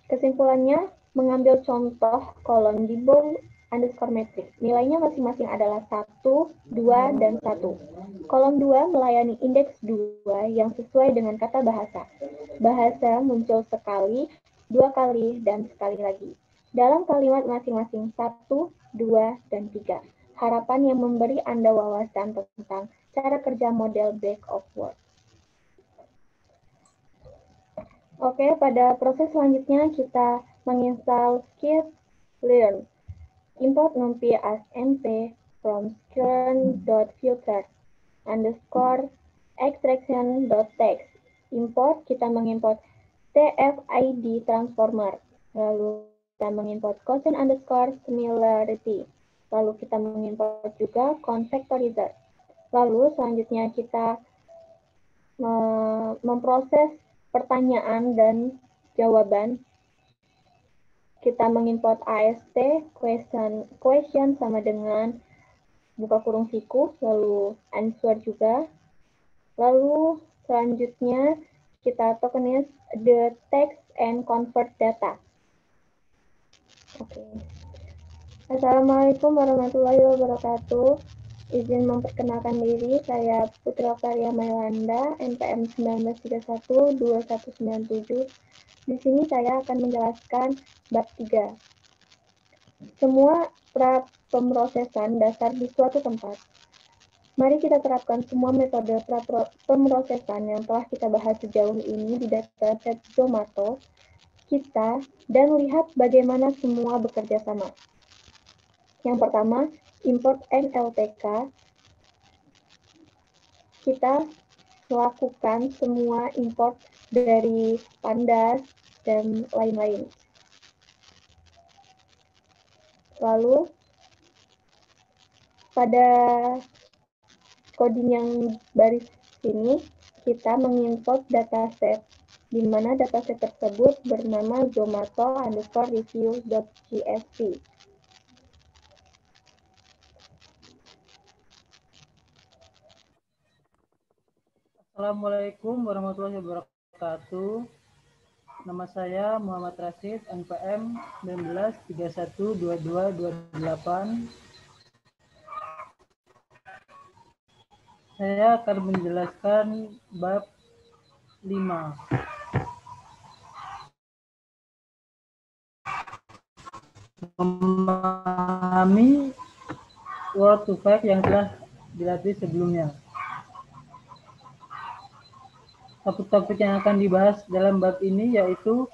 Kesimpulannya, mengambil contoh kolom di bow underscore matrix. Nilainya masing-masing adalah 1, 2, dan 1. Kolom 2 melayani indeks 2 yang sesuai dengan kata bahasa. Bahasa muncul sekali, 2 kali, dan sekali lagi. Dalam kalimat masing-masing 1, 2, dan 3. Harapan yang memberi Anda wawasan tentang cara kerja model back of word. Oke, pada proses selanjutnya kita menginstal skitlearn. Import numpy as np from skitlearn.filter underscore extraction.text. Import, kita mengimport tfid transformer. Lalu kita mengimport quotient underscore similarity. Lalu kita mengimport juga convectorizer. Lalu selanjutnya kita memproses pertanyaan dan jawaban. Kita mengimport AST, question sama dengan buka kurung siku, lalu answer juga. Lalu selanjutnya kita tokenize the text and convert data. Oke. Assalamualaikum warahmatullahi wabarakatuh. Izin memperkenalkan diri, saya Putra Karya Mailanda, NPM 1931-2197. Di sini saya akan menjelaskan bab 3. Semua pra-pemrosesan dasar di suatu tempat. Mari kita terapkan semua metode pra-pemrosesan yang telah kita bahas sejauh ini di dataset Zomato kita dan lihat bagaimana semua bekerja sama. Yang pertama, import NLTK. Kita melakukan semua import dari Pandas dan lain-lain. Lalu, pada coding yang baris ini, kita mengimport dataset, di mana dataset tersebut bernama zomato_review.csv. Assalamualaikum warahmatullahi wabarakatuh. Nama saya Muhammad Rashid, NPM 19312228. Saya akan menjelaskan bab 5. Memahami word to fact yang telah dilatih sebelumnya. Topik-topik yang akan dibahas dalam bab ini yaitu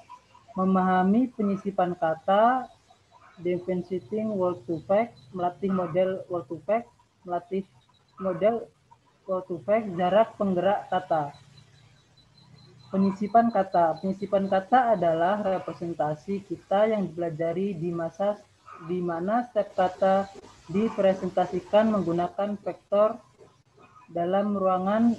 memahami penyisipan kata, defining word to fact, melatih model word to fact, melatih model word to fact, jarak penggerak kata. Penyisipan kata. Penyisipan kata adalah representasi kita yang dipelajari di mana setiap kata dipresentasikan menggunakan vektor dalam ruangan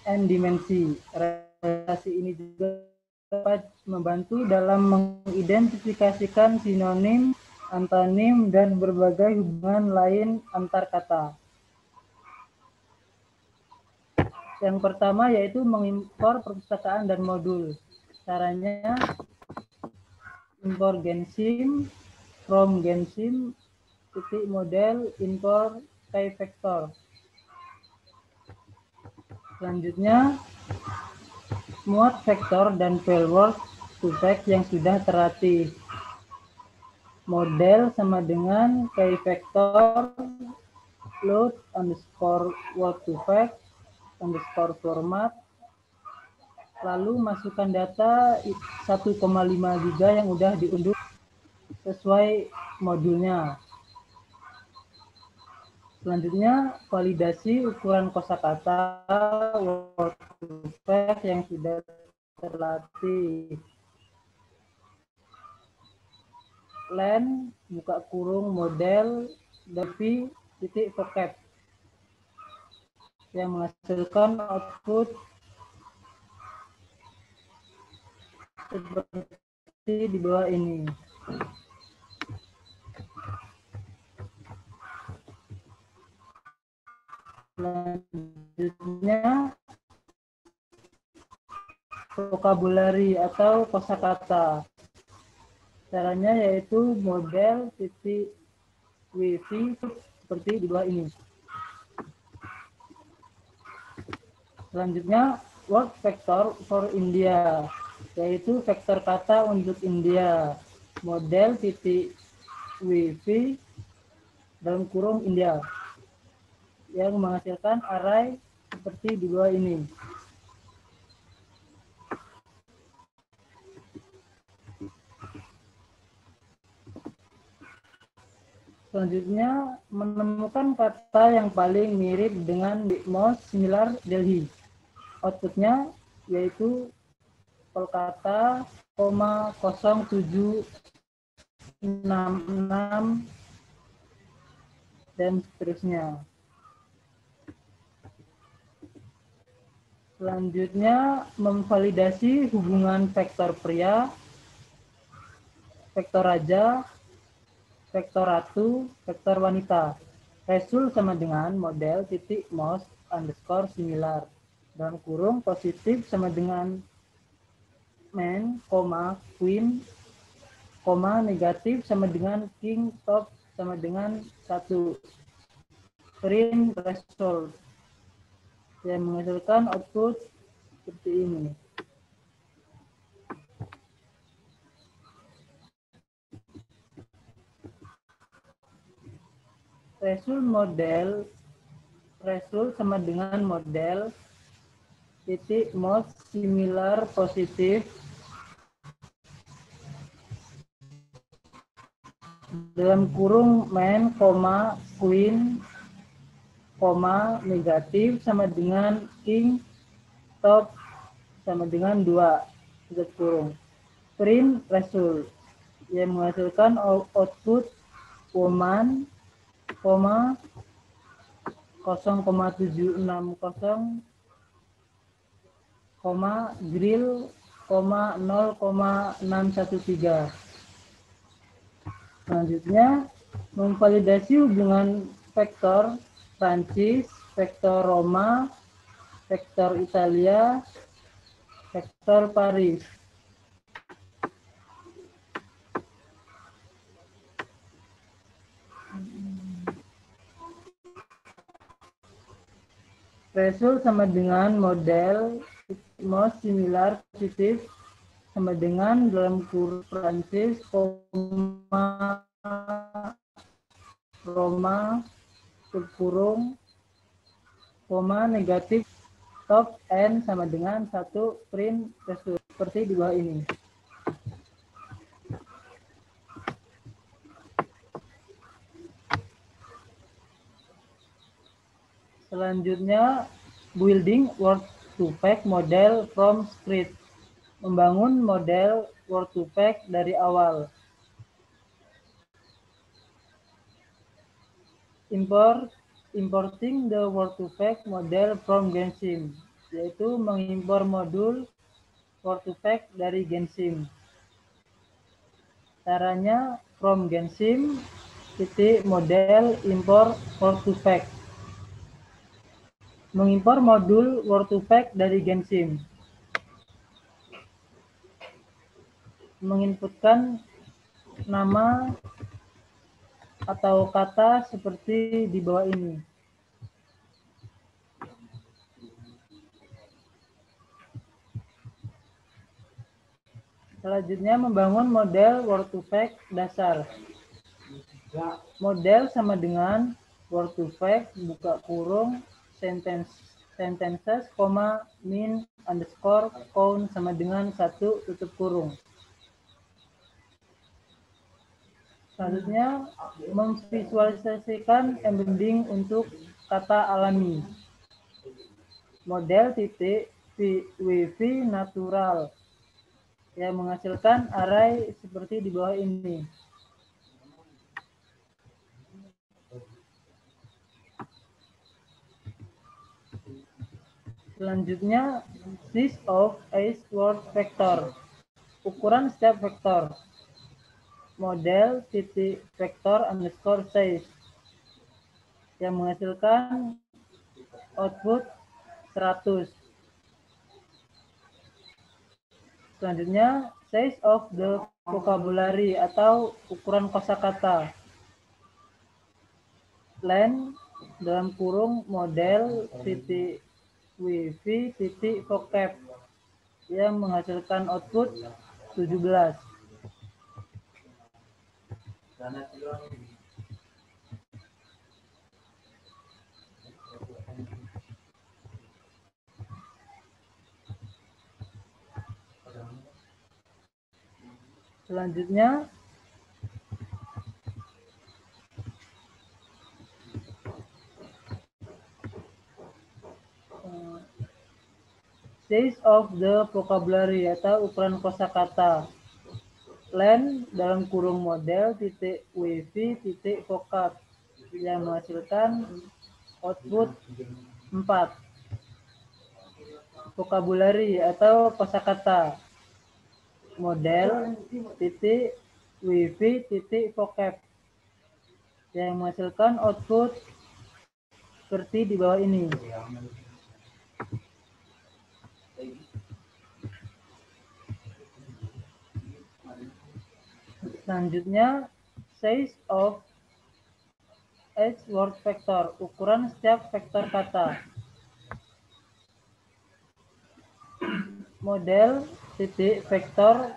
n dimensi. Representasi ini juga dapat membantu dalam mengidentifikasikan sinonim, antonim, dan berbagai hubungan lain antar kata. Yang pertama yaitu mengimpor perpustakaan dan modul. Caranya import gensim, from gensim, titik model, import vektor. Selanjutnya, muat vektor dan file word to fact yang sudah terlatih. Model sama dengan vektor load underscore word to fact underscore format Lalu masukkan data 1,5 GB yang udah diunduh sesuai modulnya. Selanjutnya, validasi ukuran kosakata WordPad yang sudah terlatih. Len, buka kurung, model, titik vocab yang menghasilkan output seperti di bawah ini. Selanjutnya, vocabulary atau kosakata. Caranya yaitu model titik wifi seperti di bawah ini. Selanjutnya, word vector for India, yaitu vektor kata untuk India. Model titik wifi dalam kurung India yang menghasilkan array seperti di bawah ini. Selanjutnya, menemukan kata yang paling mirip dengan the most similar Delhi. Outputnya yaitu Kolkata, 0766 dan seterusnya. Selanjutnya, memvalidasi hubungan vektor pria, vektor raja, vektor ratu, vektor wanita. Result sama dengan model titik most underscore similar. Dalam kurung positif sama dengan man, queen, negatif sama dengan king, top sama dengan 1. Print result yang menghasilkan output seperti ini. Result sama dengan model titik most similar positif dalam kurung man, queen, negatif sama dengan king, top sama dengan 2 kurung. Print result yang menghasilkan output woman, 0,760, grill, 0,613. Selanjutnya, memvalidasi hubungan vektor Prancis, vektor Roma, vektor Italia, vektor Paris. Result sama dengan model most similar positif sama dengan dalam kurung Prancis, Roma, kurung, negatif, top, n sama dengan 1, print result seperti di bawah ini. Selanjutnya, building Word2Vec model from scratch. Membangun model Word2Vec dari awal. Importing the Word2Vec model from Gensim, yaitu mengimpor modul Word2Vec dari Gensim. Caranya from Gensim, titik model import Word2Vec. Mengimpor modul Word2Vec dari Gensim. Menginputkan nama atau kata seperti di bawah ini. Selanjutnya membangun model Word2Vec dasar. Model sama dengan Word2Vec buka kurung sentence sentences, min underscore count sama dengan 1 tutup kurung. Selanjutnya, memvisualisasikan embedding untuk kata alami. Model titik wifi natural yang menghasilkan array seperti di bawah ini. Selanjutnya, size of each word vector. Ukuran setiap vektor. Model titik vektor underscore size yang menghasilkan output 100. Selanjutnya, size of the vocabulary atau ukuran kosakata. Len dalam kurung model titik wifi titik vocab yang menghasilkan output 17. Selanjutnya, size of the vocabulary atau ukuran kosakata. Len dalam kurung model titik wifi titik vocab yang menghasilkan output 4. Vocabulary atau kosakata. Model titik wifi titik vocab yang menghasilkan output seperti di bawah ini. Selanjutnya, size of each word vector, ukuran setiap vektor kata. Model titik vektor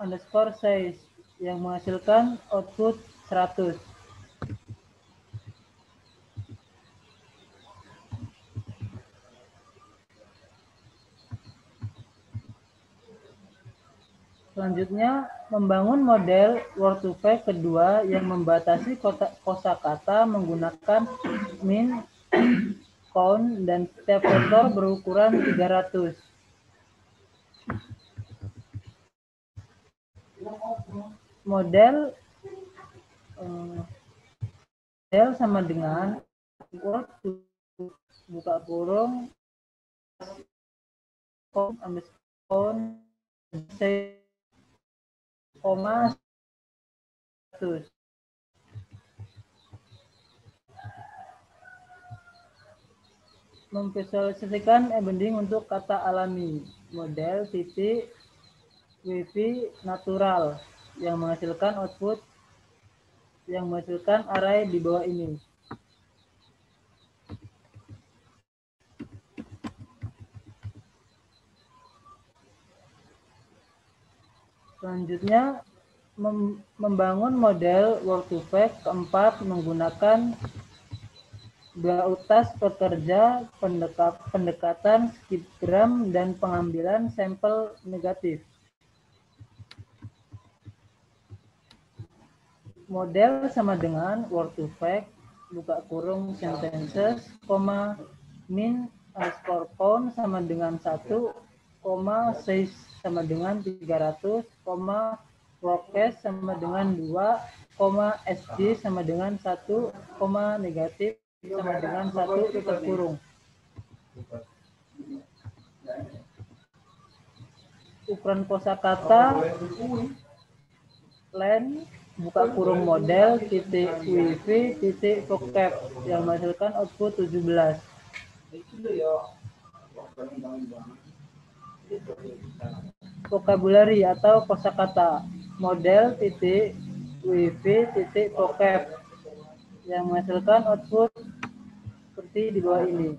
underscore size yang menghasilkan output 100. Selanjutnya, membangun model word2vec kedua yang membatasi kosakata menggunakan min, count, dan setiap vektor berukuran 300. Model sama dengan word buka kurung count underscore koma 100. Memvisualisasikan embedding untuk kata alami. Model titik wifi natural yang menghasilkan output yang menghasilkan array di bawah ini. Selanjutnya, membangun model word2vec keempat menggunakan dua utas pekerja, pendekatan skipgram, dan pengambilan sampel negatif. Model sama dengan word2vec buka kurung sentences, min underscore count sama dengan 1, size sama dengan 300, workcase sama dengan 2, sg sama dengan 1, negatif sama dengan 1 tutup kurung. Ukuran kosakata len buka kurung model titik wifi titik vocab yang menghasilkan output 17. Vocabulary atau kosakata. Model titik wifi titik vocab yang menghasilkan output seperti di bawah ini.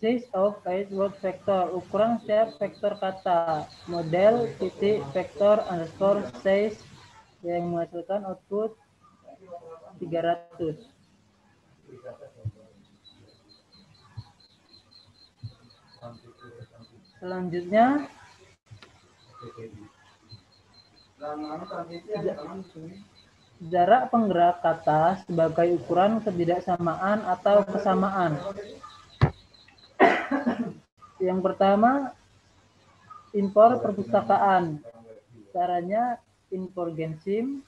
Size of each word vector, ukuran setiap vektor kata. Model titik vektor underscore size yang menghasilkan output 300. Selanjutnya, jarak penggerak kata sebagai ukuran ketidaksamaan atau kesamaan. Yang pertama, impor perpustakaan. Caranya impor gensim,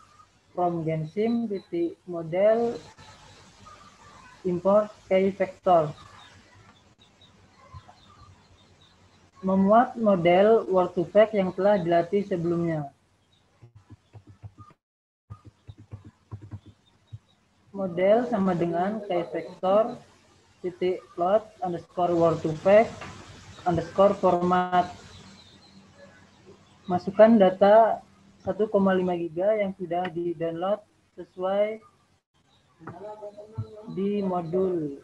from gensim titik model import key vector. Memuat model word2vec yang telah dilatih sebelumnya. Model sama dengan key vector titik plot underscore word2vec underscore format. Masukkan data 1,5 GB yang sudah di-download sesuai di modul.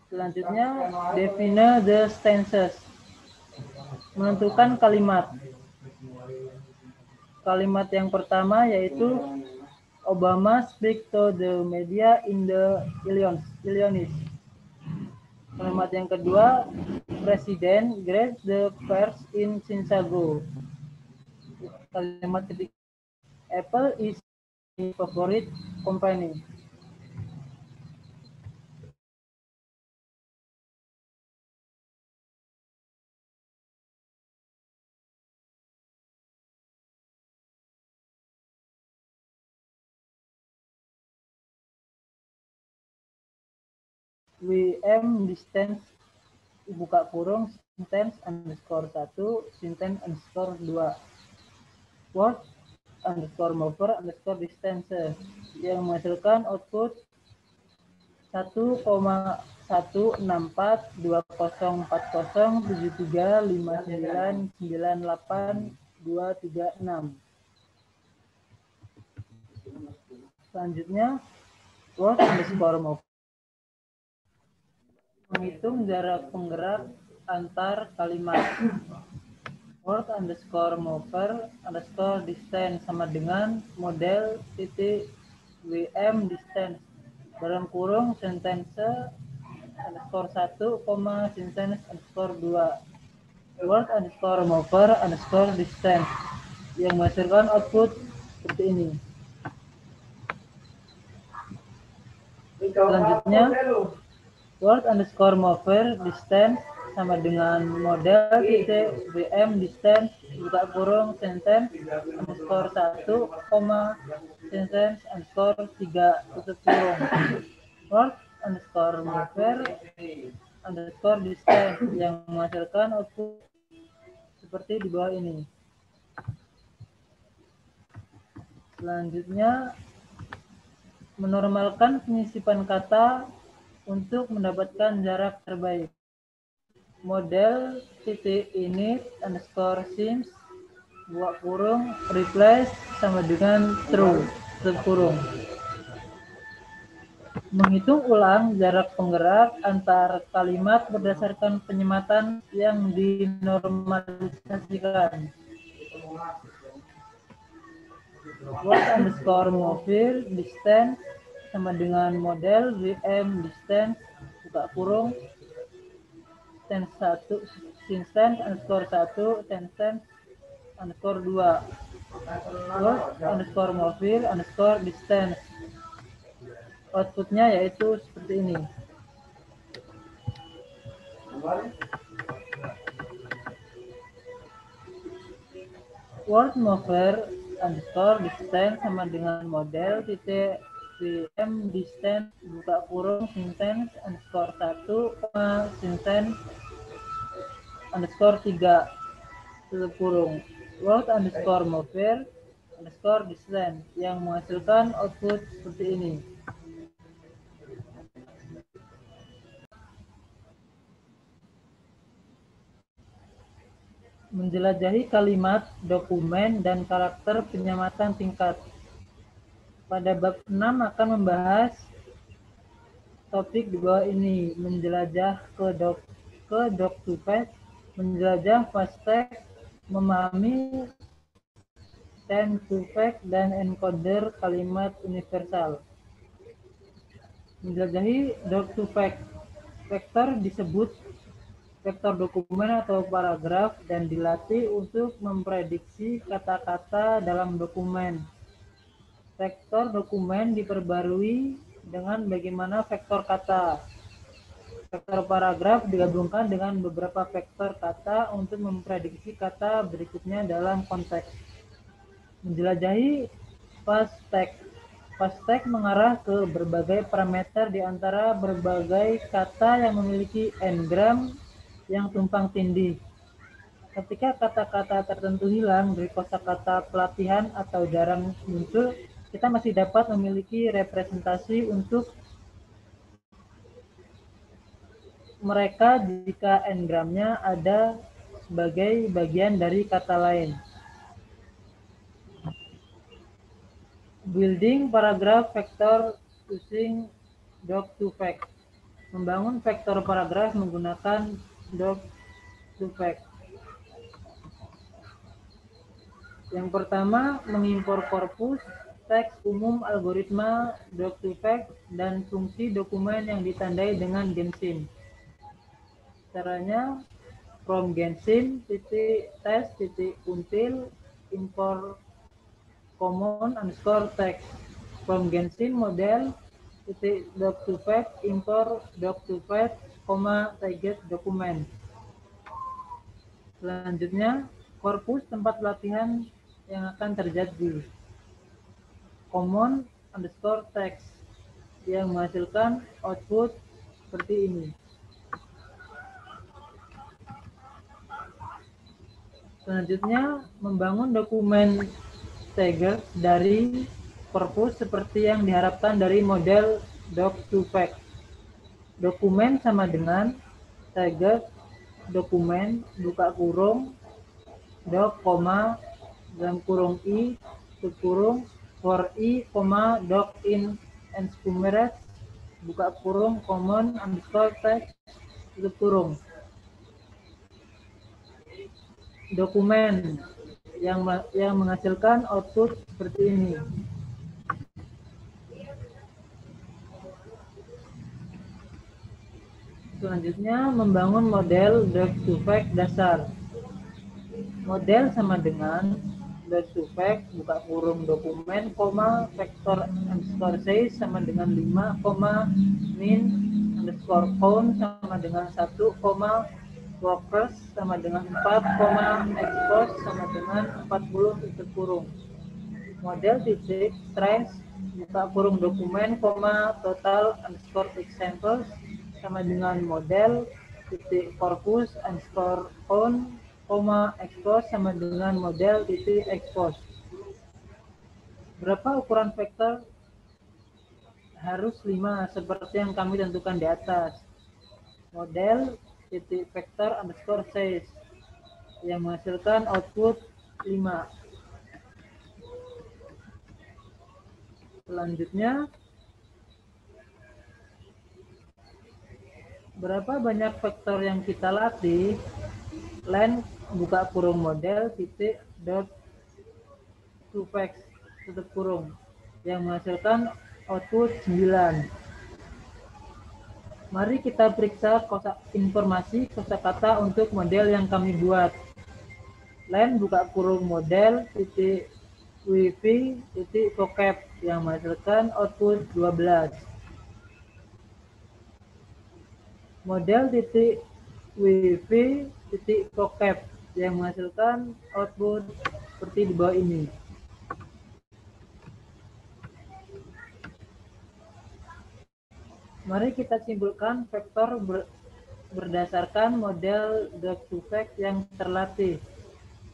Selanjutnya, define the stances. Menentukan kalimat. Kalimat yang pertama yaitu Obama speak to the media in the Illinois. Kalimat yang kedua, Presiden grace the first in Chicago. Kalimat ketiga, Apple is my favorite company. WM distance buka kurung sentence underscore 1 sentence underscore 2 word underscore mover underscore distance yang menghasilkan output 1,164040735998236. Selanjutnya word underscore mover menghitung jarak penggerak antar kalimat. Word underscore mover underscore distance sama dengan model titik WM distance dalam kurung sentence underscore 1, sentence underscore 2. Word underscore mover underscore distance yang menghasilkan output seperti ini. Selanjutnya word underscore mover distance sama dengan model titik WM distance buka kurung sentence underscore 1, sentence underscore 3 tutup kurung. Word underscore mover underscore distance yang menghasilkan output seperti di bawah ini. Selanjutnya menormalkan penyisipan kata untuk mendapatkan jarak terbaik. Model titik init underscore sims buka kurung replace sama dengan true tutup kurung. Menghitung ulang jarak penggerak antar kalimat berdasarkan penyematan yang dinormalisasikan. Word underscore mover distance sama dengan model WM distance buka kurung sentence underscore 1 sentence underscore 2. Word underscore mover underscore distance. Outputnya yaitu seperti ini. Word mover underscore distance sama dengan model titik WM distance buka kurung sentence underscore 1, sentence underscore 3 tutup kurung. Word underscore mover underscore distance yang menghasilkan output seperti ini. Menjelajahi kalimat, dokumen, dan karakter penyematan tingkat. Pada bab 6 akan membahas topik di bawah ini, menjelajah ke doc2fact, menjelajah fast-text, memahami 10-to-fact dan encoder kalimat universal. Menjelajahi doc2fact. Vektor disebut vektor dokumen atau paragraf dan dilatih untuk memprediksi kata-kata dalam dokumen. Vektor dokumen diperbarui dengan bagaimana vektor kata. Vektor paragraf digabungkan dengan beberapa vektor kata untuk memprediksi kata berikutnya dalam konteks. Menjelajahi fast-text. Fast-text mengarah ke berbagai parameter di antara berbagai kata yang memiliki n-gram yang tumpang tindih. Ketika kata-kata tertentu hilang dari kosakata pelatihan atau jarang muncul, kita masih dapat memiliki representasi untuk mereka jika n-gramnya ada sebagai bagian dari kata lain. Building paragraph vector using doc2fact. Membangun vektor paragraf menggunakan doc2fact. Yang pertama, mengimpor korpus, teks umum algoritma doc2fact dan fungsi dokumen yang ditandai dengan Gensim. Caranya, from Gensim test.until import common underscore text from Gensim model doc2fact import doc2fact, target dokumen. Selanjutnya, korpus tempat pelatihan yang akan terjadi. Common underscore text yang menghasilkan output seperti ini. Selanjutnya, membangun dokumen tagger dari korpus seperti yang diharapkan dari model doc2fact. Dokumen sama dengan tagger dokumen buka kurung doc, dalam kurung i tutup kurung for i, doc in enskumeres buka kurung common underscore text tutup kurung. Dokumen yang menghasilkan output seperti ini. Selanjutnya, membangun model doc2fact dasar. Model sama dengan doc2fact buka kurung dokumen, vektor underscore size sama dengan 5, min underscore count sama dengan 1, workers sama dengan 4, export sama dengan 40 tutup kurung. Model titik trace buka kurung dokumen, total underscore examples sama dengan model titik corpus underscore on, expose sama dengan model titik expose. Berapa ukuran vektor? Harus 5 seperti yang kami tentukan di atas. Model titik vektor underscore size yang menghasilkan output 5. Selanjutnya, berapa banyak vektor yang kita latih? Len buka kurung model titik dot doc2fact tutup kurung yang menghasilkan output 9. Mari kita periksa informasi kosakata untuk model yang kami buat. Len buka kurung model titik wifi titik vocab yang menghasilkan output 12. Model titik wifi titik vocab yang menghasilkan output seperti di bawah ini. Mari kita simpulkan vektor berdasarkan model doc2fact yang terlatih.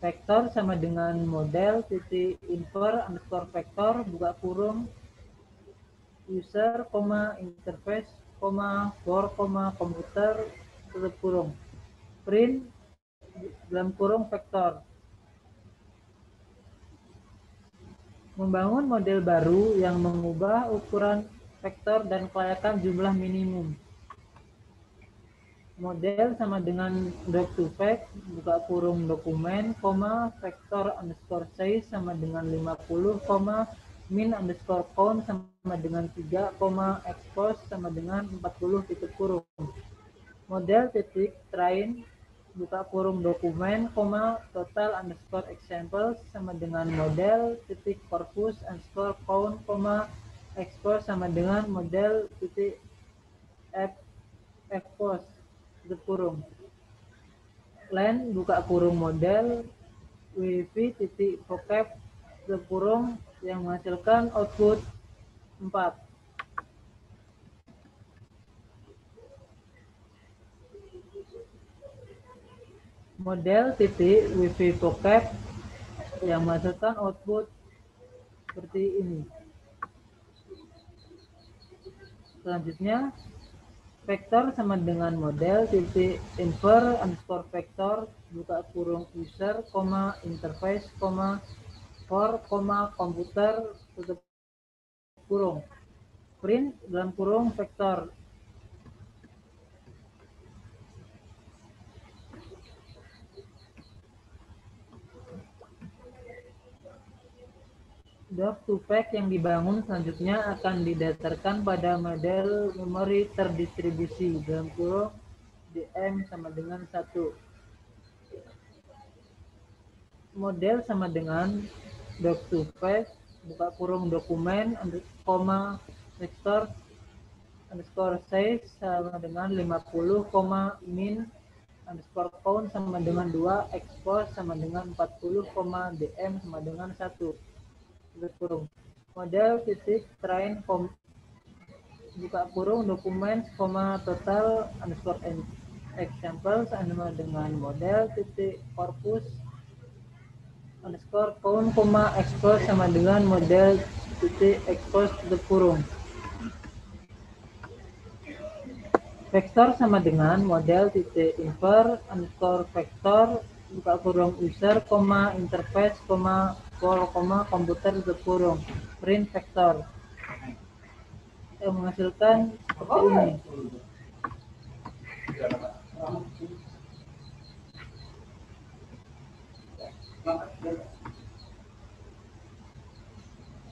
Vektor sama dengan model titik infer underscore vektor buka kurung user, interface, for, komputer tutup kurung print dalam kurung vektor. Membangun model baru yang mengubah ukuran vektor dan kelayakan jumlah minimum. Model sama dengan doc2fact, buka kurung dokumen, vektor underscore size sama dengan 50, min underscore count sama dengan 3, expose sama dengan 40 titik kurung. Model titik train, buka kurung dokumen, total underscore examples sama dengan model titik corpus underscore count, expose sama dengan model titik expose tutup kurung. Len buka kurung model wifi titik vocab tutup kurung yang menghasilkan output 4. Model titik wifi vocab yang menghasilkan output seperti ini. Selanjutnya vektor sama dengan model titik infer underscore vektor buka kurung user, interface, for, komputer tutup kurung. Print dalam kurung vektor. Doc2fact yang dibangun selanjutnya akan didasarkan pada model memori terdistribusi dalam kurung DM sama dengan 1. Model sama dengan doc2fact buka kurung dokumen, vektor underscore size sama dengan 50, min underscore count sama dengan 2, expose sama dengan 40, dm sama dengan 1. Kurung. Model titik train buka kurung dokumen, total underscore example sama dengan model titik corpus underscore count, expose sama dengan model titik expose tutup kurung. Vektor sama dengan model titik infer underscore vektor buka kurung user, interface, for, komputer tutup kurung. Print vektor yang menghasilkan seperti ini.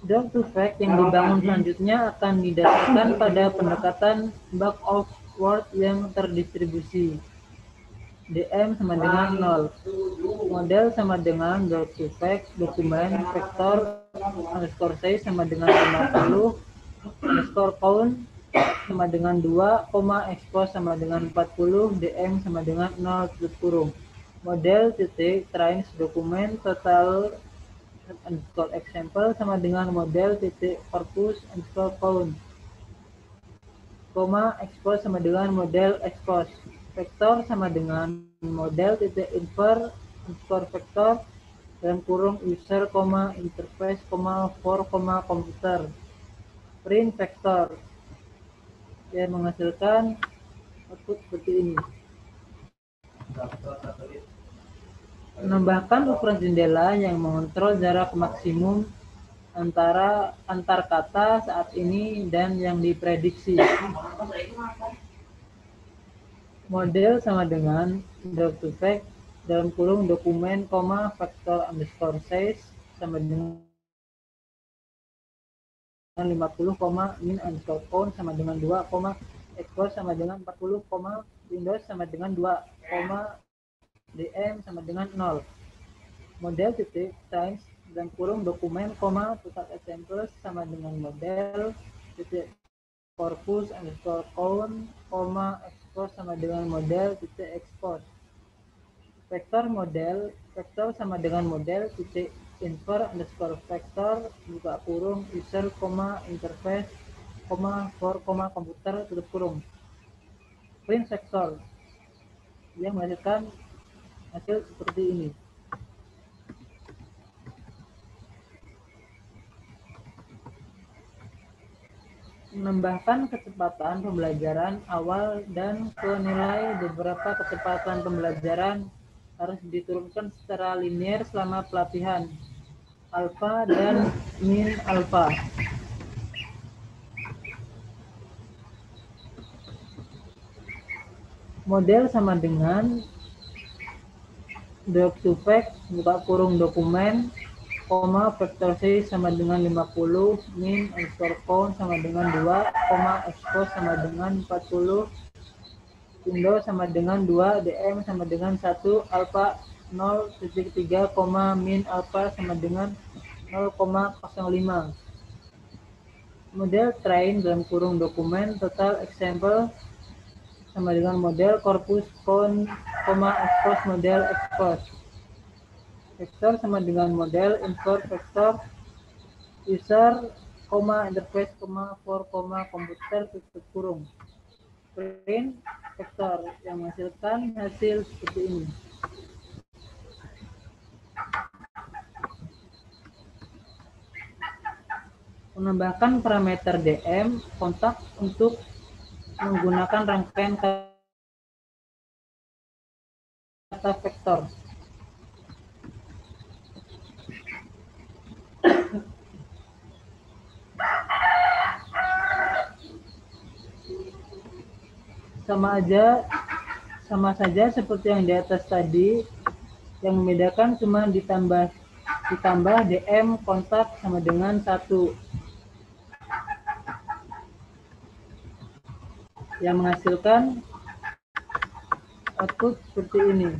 Doc2fact yang dibangun selanjutnya akan didasarkan pada pendekatan back of word yang terdistribusi. DM sama dengan 0. Model sama dengan doc2fact dokumen vektor underscore size sama dengan 50, underscore count sama dengan 2, expose sama dengan 40, dm sama dengan 0 tutup kurung. Model titik trains dokumen total underscore example sama dengan model titik corpus underscore count, expose sama dengan model expose. Vektor sama dengan model titik infer underscore vektor dalam kurung user, interface, for, komputer. Print vektor yang menghasilkan output seperti ini. Menambahkan ukuran jendela yang mengontrol jarak maksimum antar kata saat ini dan yang diprediksi. Model sama dengan doc2fact dalam kurung dokumen, vektor underscore size sama dengan 50, min underscore count sama dengan 2, expose sama dengan 40, windows sama dengan 2, dm sama dengan 0. Model titik times dalam kurung dokumen, total examples sama dengan model titik corpus underscore count, expose sama dengan model titik expose. Vektor model, vektor sama dengan model titik infer underscore vektor buka kurung user, interface, for, komputer tutup kurung. Print vektor yang menghasilkan hasil seperti ini. Menambahkan kecepatan pembelajaran awal dan ke nilai beberapa kecepatan pembelajaran harus diturunkan secara linear selama pelatihan alfa dan min alfa. Model sama dengan doc to fact, buka kurung dokumen, koma vektor C sama dengan 50, min underscore count sama dengan 2, koma expose sama dengan 40, window sama dengan 2, dm sama dengan 1, alpha 0,3, min alpha sama dengan 0,05. Model train dalam kurung dokumen total example sama dengan model corpus count, expose model expose. Vektor sama dengan model import vektor user, interface, for, komputer, tutup kurung. Print vektor yang menghasilkan hasil seperti ini. Menambahkan parameter DM kontak untuk menggunakan rangkaian kata vektor. Sama saja seperti yang di atas tadi, yang membedakan cuma ditambah DM kontak sama dengan 1, yang menghasilkan output seperti ini.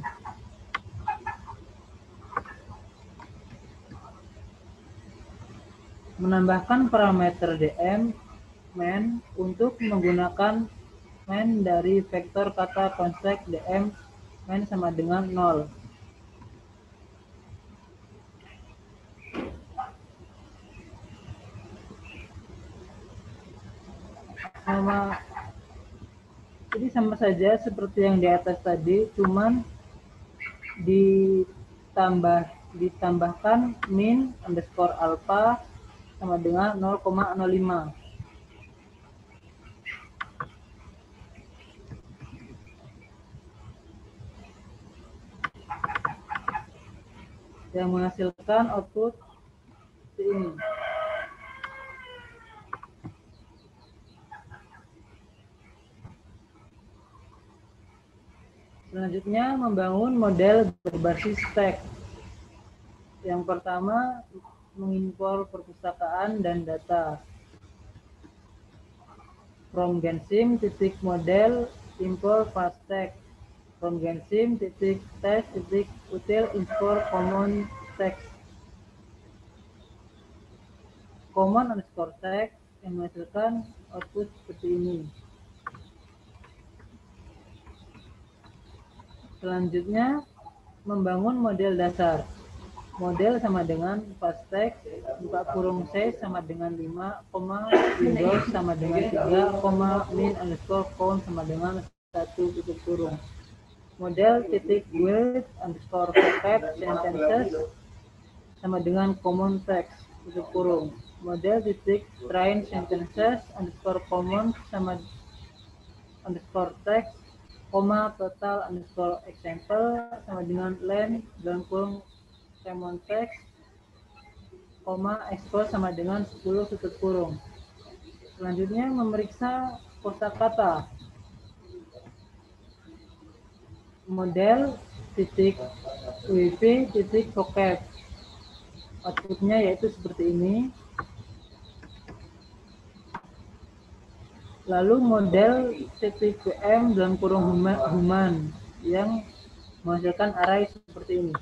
Menambahkan parameter DM main untuk menggunakan main dari vektor kata konsep DM main sama dengan 0. Jadi sama saja seperti yang di atas tadi, cuman ditambahkan min underscore alpha sama dengan 0,05. Yang menghasilkan output seperti ini. Selanjutnya, membangun model berbasis teks. Yang pertama, mengimpor perpustakaan dan data. From Gensim .model import fast text. From Gensim .test util import common text. Common underscore text yang menghasilkan output seperti ini. Selanjutnya, membangun model dasar. Model sama dengan fast text, buka kurung C sama dengan 5, Windows sama dengan 3, min underscore count sama dengan 1, tutup kurung. Model titik with underscore vocab sentences sama dengan common text, tutup kurung. Model titik train sentences underscore common sama underscore text, total underscore example sama dengan len dalam kurung common text, expose sama dengan 10 tutup kurung. Selanjutnya memeriksa kosakata. Model titik wifi titik vocab. Outputnya yaitu seperti ini. Lalu model TTPM dalam kurung human yang menghasilkan array seperti ini.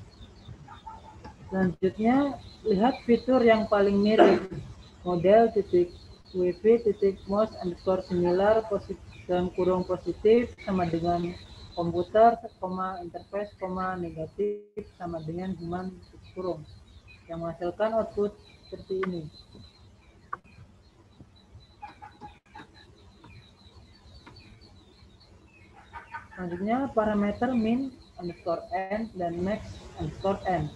Selanjutnya, lihat fitur yang paling mirip. Model .wifi.mouse underscore similar dalam kurung positif sama dengan komputer, interface, negatif sama dengan human kurung. Yang menghasilkan output seperti ini. Selanjutnya parameter min underscore n dan max underscore n.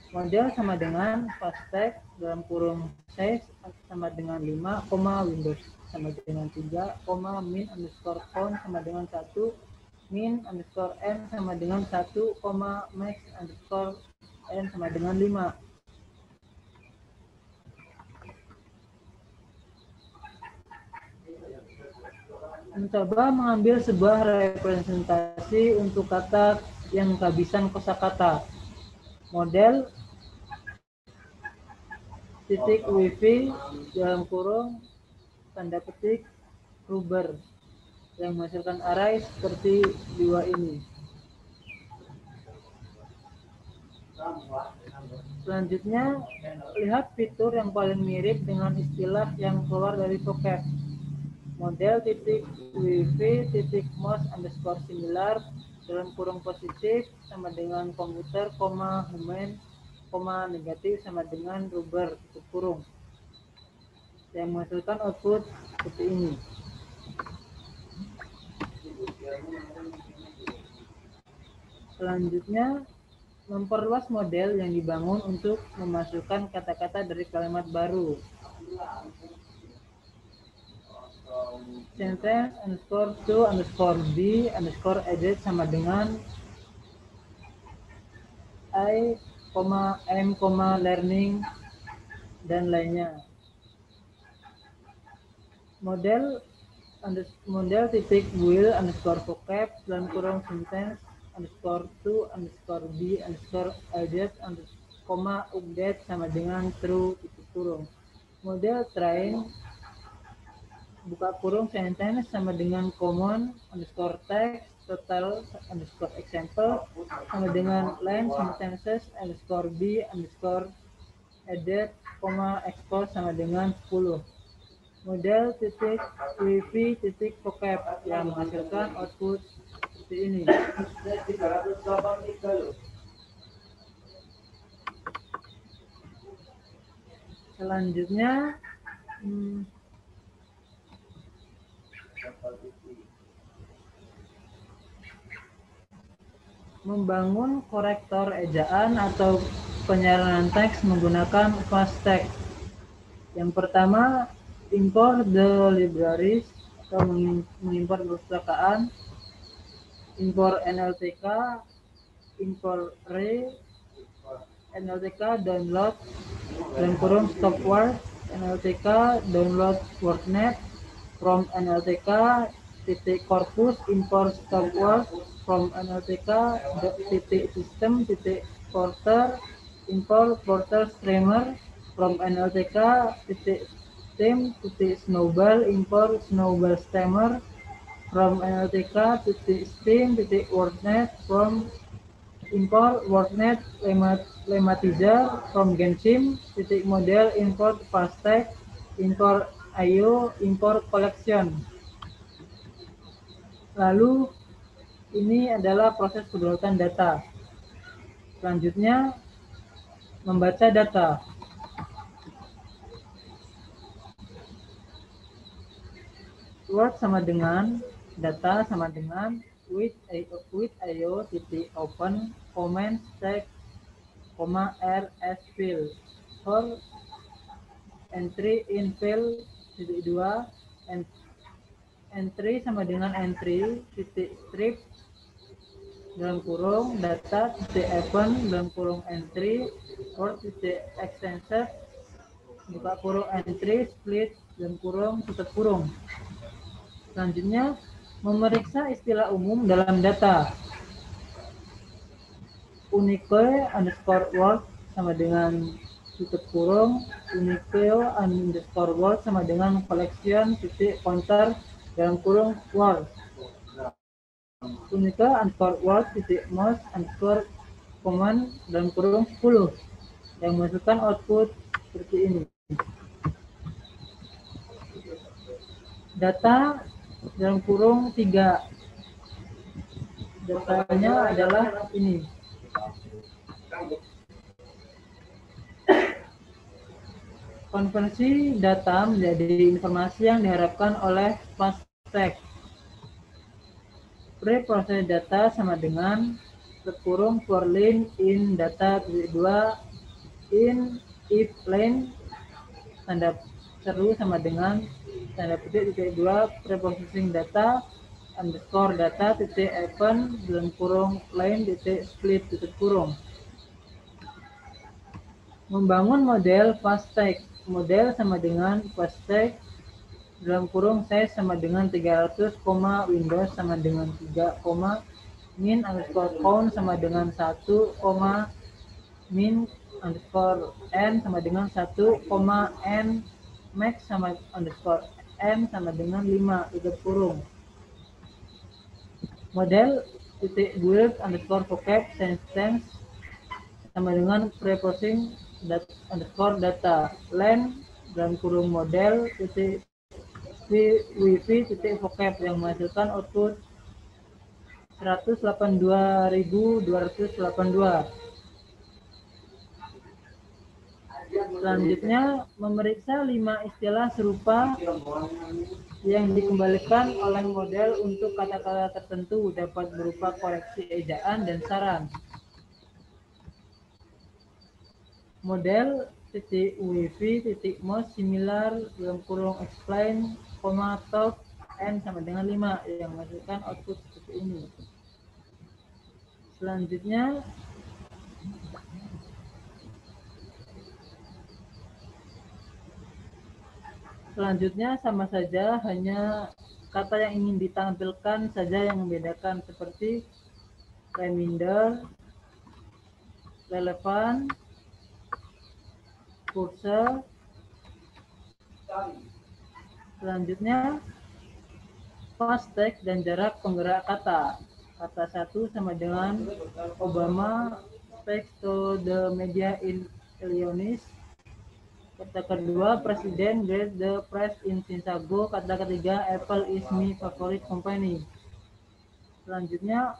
Model sama dengan fast text dalam kurung size sama dengan 5, Windows sama dengan 3, min underscore count sama dengan 1, min underscore n sama dengan 1, max underscore n sama dengan 5. Mencoba mengambil sebuah representasi untuk kata yang kehabisan kosakata. Model titik wifi dalam kurung tanda petik rubber yang menghasilkan array seperti dua ini. Selanjutnya, lihat fitur yang paling mirip dengan istilah yang keluar dari vocab. Model titik wifi titik mouse underscore similar dalam kurung positif sama dengan komputer, human, negatif sama dengan rubber tutup kurung yang menghasilkan output seperti ini. Selanjutnya, memperluas model yang dibangun untuk memasukkan kata-kata dari kalimat baru. Sentence underscore to underscore b underscore added sama dengan I, M, learning, dan lainnya. Model titik will underscore vocab dalam kurung sentence underscore to underscore b underscore added update sama dengan true tutup kurung. Model train buka kurung sentence sama dengan common underscore text total underscore example sama dengan line sentences underscore b underscore added, expose sama dengan 10. Model titik wifi titik vocab yang menghasilkan output seperti ini. Selanjutnya membangun korektor ejaan atau penyaranan teks menggunakan fast text. Yang pertama, import the libraries atau mengimpor perpustakaan, import NLTK, import array, NLTK download dalam kurung stopword, NLTK download wordnet from NLTK titik corpus import stopword from NLTK titik system titik porter import porter streamer from NLTK titik steam titik snowball import snowball steamer from NLTK titik steam titik wordnet from import wordnet lematizer from Genshin titik model import fasttext import IO import collection. Lalu ini adalah proses kedaulatan data. Selanjutnya membaca data. Word sama dengan data sama dengan with IO titik open comment text rs field for entry in field titik 2 entry sama dengan entry titik strip dalam kurung data titik open dalam kurung entry word titik extended buka kurung entry split dalam kurung tutup kurung. Selanjutnya memeriksa istilah umum dalam data. Unique underscore word sama dengan tutup kurung unique underscore word sama dengan collection titik counter dalam kurung word. Unique underscore word titik mouse underscore command dalam kurung 10 yang menghasilkan output seperti ini. Data dalam kurung 3. Datanya adalah ini. Konversi data menjadi informasi yang diharapkan oleh fast text. Pre-process data sama dengan kurung for line in data 2 in if line tanda seru sama dengan tanda petik titik 2 pre-processing data underscore data titik open dalam kurung line titik split tutup kurung. Membangun model fast text. Model sama dengan fast text dalam kurung size sama dengan 300, Windows sama dengan 3, min underscore count sama dengan 1, min underscore n sama dengan 1, n max sama underscore n sama dengan 5, tutup kurung. Model titik build underscore vocab sentence sama dengan preprocessing underscore data. Len dalam kurung model titik wifi titik vocab yang menghasilkan output 182.282. Selanjutnya, memeriksa 5 istilah serupa yang dikembalikan oleh model untuk kata-kata tertentu dapat berupa koreksi ejaan dan saran. Model titik wifi titik most similar dalam kurung explain, talk n sama dengan 5 yang menghasilkan output seperti ini. Selanjutnya sama saja, hanya kata yang ingin ditampilkan saja yang membedakan, seperti reminder, relevan, cursor. Selanjutnya fast text dan jarak penggerak kata. Kata 1 sama dengan Obama speaks to the media in Illinois. Kata kedua, Presiden greet the press in Chicago. Kata ketiga, Apple is my favorite company. Selanjutnya,